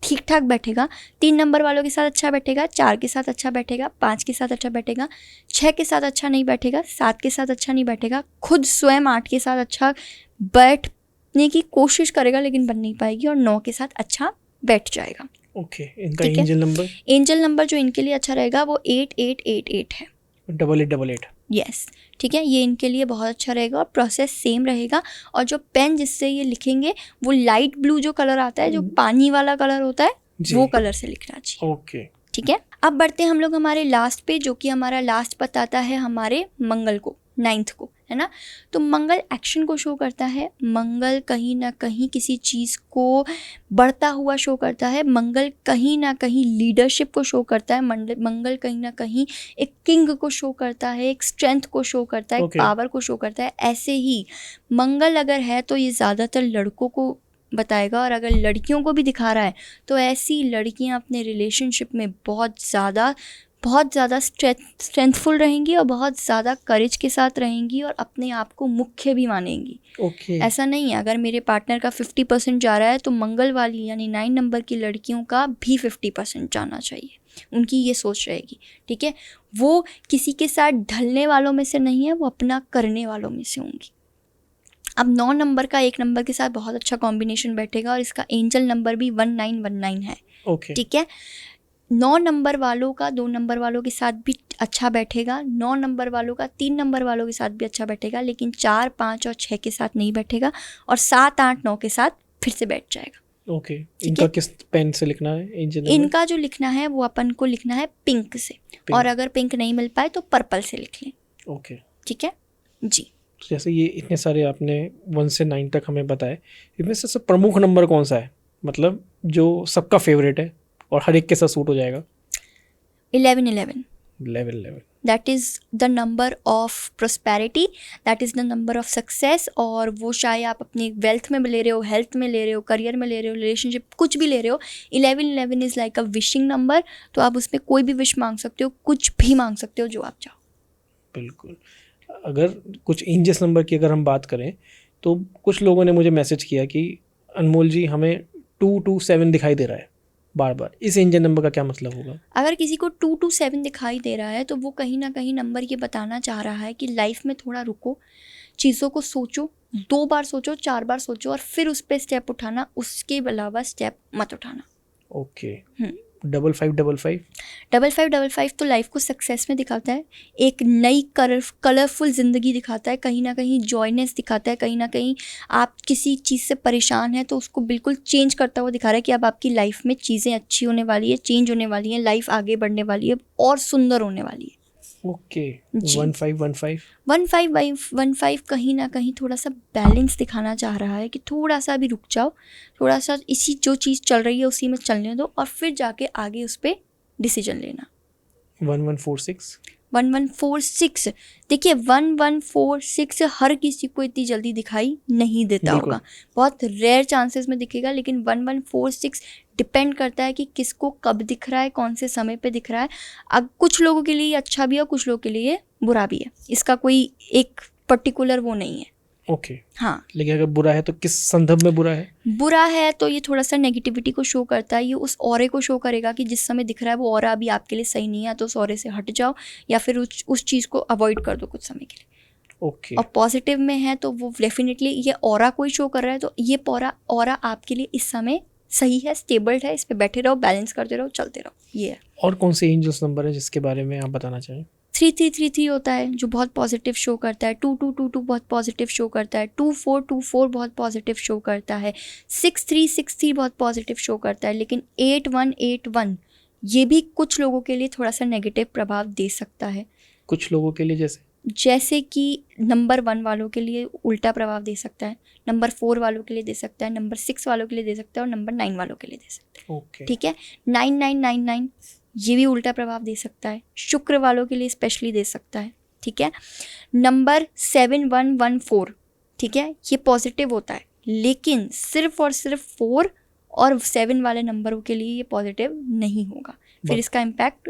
ठीक ठाक बैठेगा। 3 नंबर वालों के साथ अच्छा बैठेगा, 4 के साथ अच्छा बैठेगा, 5 के साथ अच्छा बैठेगा, 6 के साथ अच्छा नहीं बैठेगा, 7 के साथ अच्छा नहीं बैठेगा, खुद स्वयं 8 के साथ अच्छा बैठने की कोशिश करेगा लेकिन बन नहीं पाएगी, और 9 के साथ अच्छा बैठ जाएगा। Okay. इनका एंजल नंबर? एंजल नंबर जो इनके लिए अच्छा रहेगा वो 8888 है। 8888। यस, ठीक है, ये इनके लिए बहुत अच्छा रहेगा और प्रोसेस सेम रहेगा। और जो पेन जिससे ये लिखेंगे वो लाइट ब्लू जो कलर आता है, जो पानी वाला कलर होता है, वो कलर से लिखना चाहिए। ओके, ठीक है, अब बढ़ते हैं हम लोग हमारे लास्ट पे, जो कि हमारा लास्ट बताता है हमारे मंगल को, 9th को, है ना। तो मंगल एक्शन को शो करता है, मंगल कहीं ना कहीं किसी चीज़ को बढ़ता हुआ शो करता है, मंगल कहीं ना कहीं लीडरशिप को शो करता है, मंगल कहीं ना कहीं एक किंग को शो करता है, एक स्ट्रेंथ को शो करता है, एक पावर को शो करता है। ऐसे ही मंगल अगर है तो ये ज़्यादातर लड़कों को बताएगा, और अगर लड़कियों को भी दिखा रहा है तो ऐसी लड़कियां अपने रिलेशनशिप में बहुत ज़्यादा स्ट्रेंथफुल रहेंगी और बहुत ज़्यादा करेज के साथ रहेंगी और अपने आप को मुख्य भी मानेंगी। ओके। ऐसा नहीं है अगर मेरे पार्टनर का 50% जा रहा है तो मंगल वाली यानी 9 नंबर की लड़कियों का भी 50% जाना चाहिए, उनकी ये सोच रहेगी। ठीक है, वो किसी के साथ ढलने वालों में से नहीं है, वो अपना करने वालों में से होंगी। अब 9 नंबर का 1 नंबर के साथ बहुत अच्छा कॉम्बिनेशन बैठेगा और इसका एंजल नंबर भी 1919 है। ओके, ठीक है, 9 नंबर वालों का 2 नंबर वालों के साथ भी अच्छा बैठेगा, 9 नंबर वालों का 3 नंबर वालों के साथ भी अच्छा बैठेगा, लेकिन 4, 5 और 6 के साथ नहीं बैठेगा, और 7, 8, 9 के साथ फिर से बैठ जाएगा। ओके। इनका किस पेन से लिखना है एंजल नंबर? इनका जो लिखना है वो अपन को लिखना है पिंक से, और अगर पिंक नहीं मिल पाए तो पर्पल से लिख लें। ओके, ठीक है जी। जैसे ये इतने सारे आपने 1 से 9 तक हमें बताए, इनमें सबसे प्रमुख नंबर कौन सा है, मतलब जो सबका फेवरेट है और हर एक के साथ सूट हो जाएगा? 11 that is the number of prosperity, that is the number of success. और वो चाहे आप अपनी वेल्थ में ले रहे हो, हेल्थ में ले रहे हो, करियर में ले रहे हो, रिलेशनशिप कुछ भी ले रहे हो, 11 is like a wishing number. तो आप उसमें कोई भी विश मांग सकते हो, कुछ भी मांग सकते हो जो आप चाहो। बिल्कुल। अगर कुछ एंजल्स नंबर की अगर हम बात करें तो कुछ लोगों ने मुझे मैसेज किया कि अनमोल जी हमें 227 दिखाई दे रहा है बार बार, इस एंजल नंबर का क्या मतलब होगा? अगर किसी को 227 दिखाई दे रहा है तो वो कहीं ना कहीं नंबर ये बताना चाह रहा है कि लाइफ में थोड़ा रुको, चीज़ों को सोचो, 2 बार सोचो, 4 बार सोचो और फिर उस पर स्टेप उठाना, उसके अलावा स्टेप मत उठाना। ओके। 5555 तो लाइफ को सक्सेस में दिखाता है, एक नई कलरफुल ज़िंदगी दिखाता है, कहीं ना कहीं जॉयनेस दिखाता है, कहीं ना कहीं आप किसी चीज़ से परेशान हैं तो उसको बिल्कुल चेंज करता हुआ दिखा रहा है कि अब आपकी लाइफ में चीज़ें अच्छी होने वाली है, चेंज होने वाली हैं, लाइफ आगे बढ़ने वाली है और सुंदर होने वाली है। ओके। 1515 कहीं ना कहीं थोड़ा सा बैलेंस दिखाना चाह रहा है कि थोड़ा सा भी रुक जाओ, थोड़ा सा इसी जो चीज़ चल रही है उसी में चलने दो और फिर जाके आगे उस पर डिसीजन लेना। 1146 देखिए 1146 हर किसी को इतनी जल्दी दिखाई नहीं देता होगा, बहुत रेयर चांसेस में दिखेगा, लेकिन 1146 डिपेंड करता है कि किसको कब दिख रहा है, कौन से समय पे दिख रहा है। अब कुछ लोगों के लिए अच्छा भी है, कुछ लोगों के लिए बुरा भी है, इसका कोई एक पर्टिकुलर वो नहीं है। ओके। हाँ, लेकिन अगर बुरा है तो किस संदर्भ में बुरा है? बुरा है तो ये थोड़ा सा नेगेटिविटी को शो करता है, ये उस ऑरे को शो करेगा कि जिस समय दिख रहा है वो ऑरा अभी आपके लिए सही नहीं है, तो उस ऑरे से हट जाओ या फिर उस चीज़ को अवॉइड कर दो कुछ समय के लिए। ओके। और पॉजिटिव में है तो वो डेफिनेटली ये ऑरा को ही शो कर रहा है, तो ये ऑरा आपके लिए इस समय सही है, स्टेबल है, इस पर बैठे रहो, बैलेंस करते रहो, चलते रहो, ये है। और कौन से एंजल्स नंबर है जिसके बारे में आप बताना चाहें? 3333 होता है जो बहुत पॉजिटिव शो करता है, 2222 बहुत पॉजिटिव शो करता है, 2424 बहुत पॉजिटिव शो करता है, 6363 बहुत पॉजिटिव शो करता है, लेकिन 8181 ये भी कुछ लोगों के लिए थोड़ा सा नेगेटिव प्रभाव दे सकता है। कुछ लोगों के लिए जैसे कि नंबर 1 वालों के लिए उल्टा प्रभाव दे सकता है, नंबर 4 वालों के लिए दे सकता है, नंबर 6 वालों के लिए दे सकता है और नंबर 9 वालों के लिए दे सकता है। ओके। ठीक है, 9999 ये भी उल्टा प्रभाव दे सकता है, शुक्र वालों के लिए स्पेशली दे सकता है। ठीक है, नंबर 7114, ठीक है, ये पॉजिटिव होता है, लेकिन सिर्फ और सिर्फ 4 और 7 वाले नंबरों के लिए ये पॉजिटिव नहीं होगा, फिर इसका इम्पैक्ट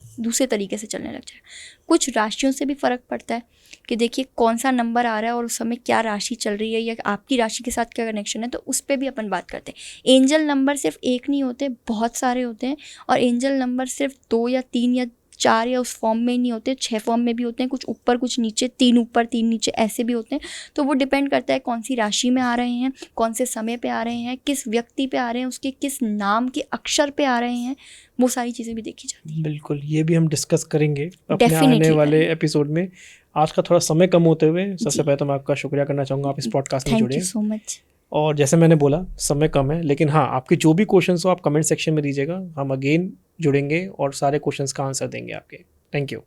दूसरे तरीके से चलने लग जाए। कुछ राशियों से भी फ़र्क पड़ता है कि देखिए कौन सा नंबर आ रहा है और उस समय क्या राशि चल रही है या आपकी राशि के साथ क्या कनेक्शन है, तो उस पर भी अपन बात करते हैं। एंजल नंबर सिर्फ एक नहीं होते, बहुत सारे होते हैं, और एंजल नंबर सिर्फ 2 या 3 या 4 या उस फॉर्म में ही नहीं होते, 6 फॉर्म में भी होते हैं, कुछ ऊपर कुछ नीचे, 3 ऊपर 3 नीचे ऐसे भी होते हैं। तो वो डिपेंड करता है कौन सी राशि में आ रहे हैं, कौन से समय पे आ रहे हैं, किस व्यक्ति पे आ रहे हैं, उसके किस नाम के अक्षर पे आ रहे हैं, वो सारी चीज़ें भी देखी जाती हैं। बिल्कुल, ये भी हम डिस्कस करेंगे अपने आने वाले एपिसोड में। आज का थोड़ा समय कम होते हुए सबसे पहले तो मैं आपका शुक्रिया करना चाहूँगा, आप इस पॉडकास्ट में जुड़े। Thank you so much. और जैसे मैंने बोला समय कम है, लेकिन हाँ, आपके जो भी क्वेश्चंस हो आप कमेंट सेक्शन में दीजिएगा, हम अगेन जुड़ेंगे और सारे क्वेश्चंस का आंसर देंगे आपके। Thank you.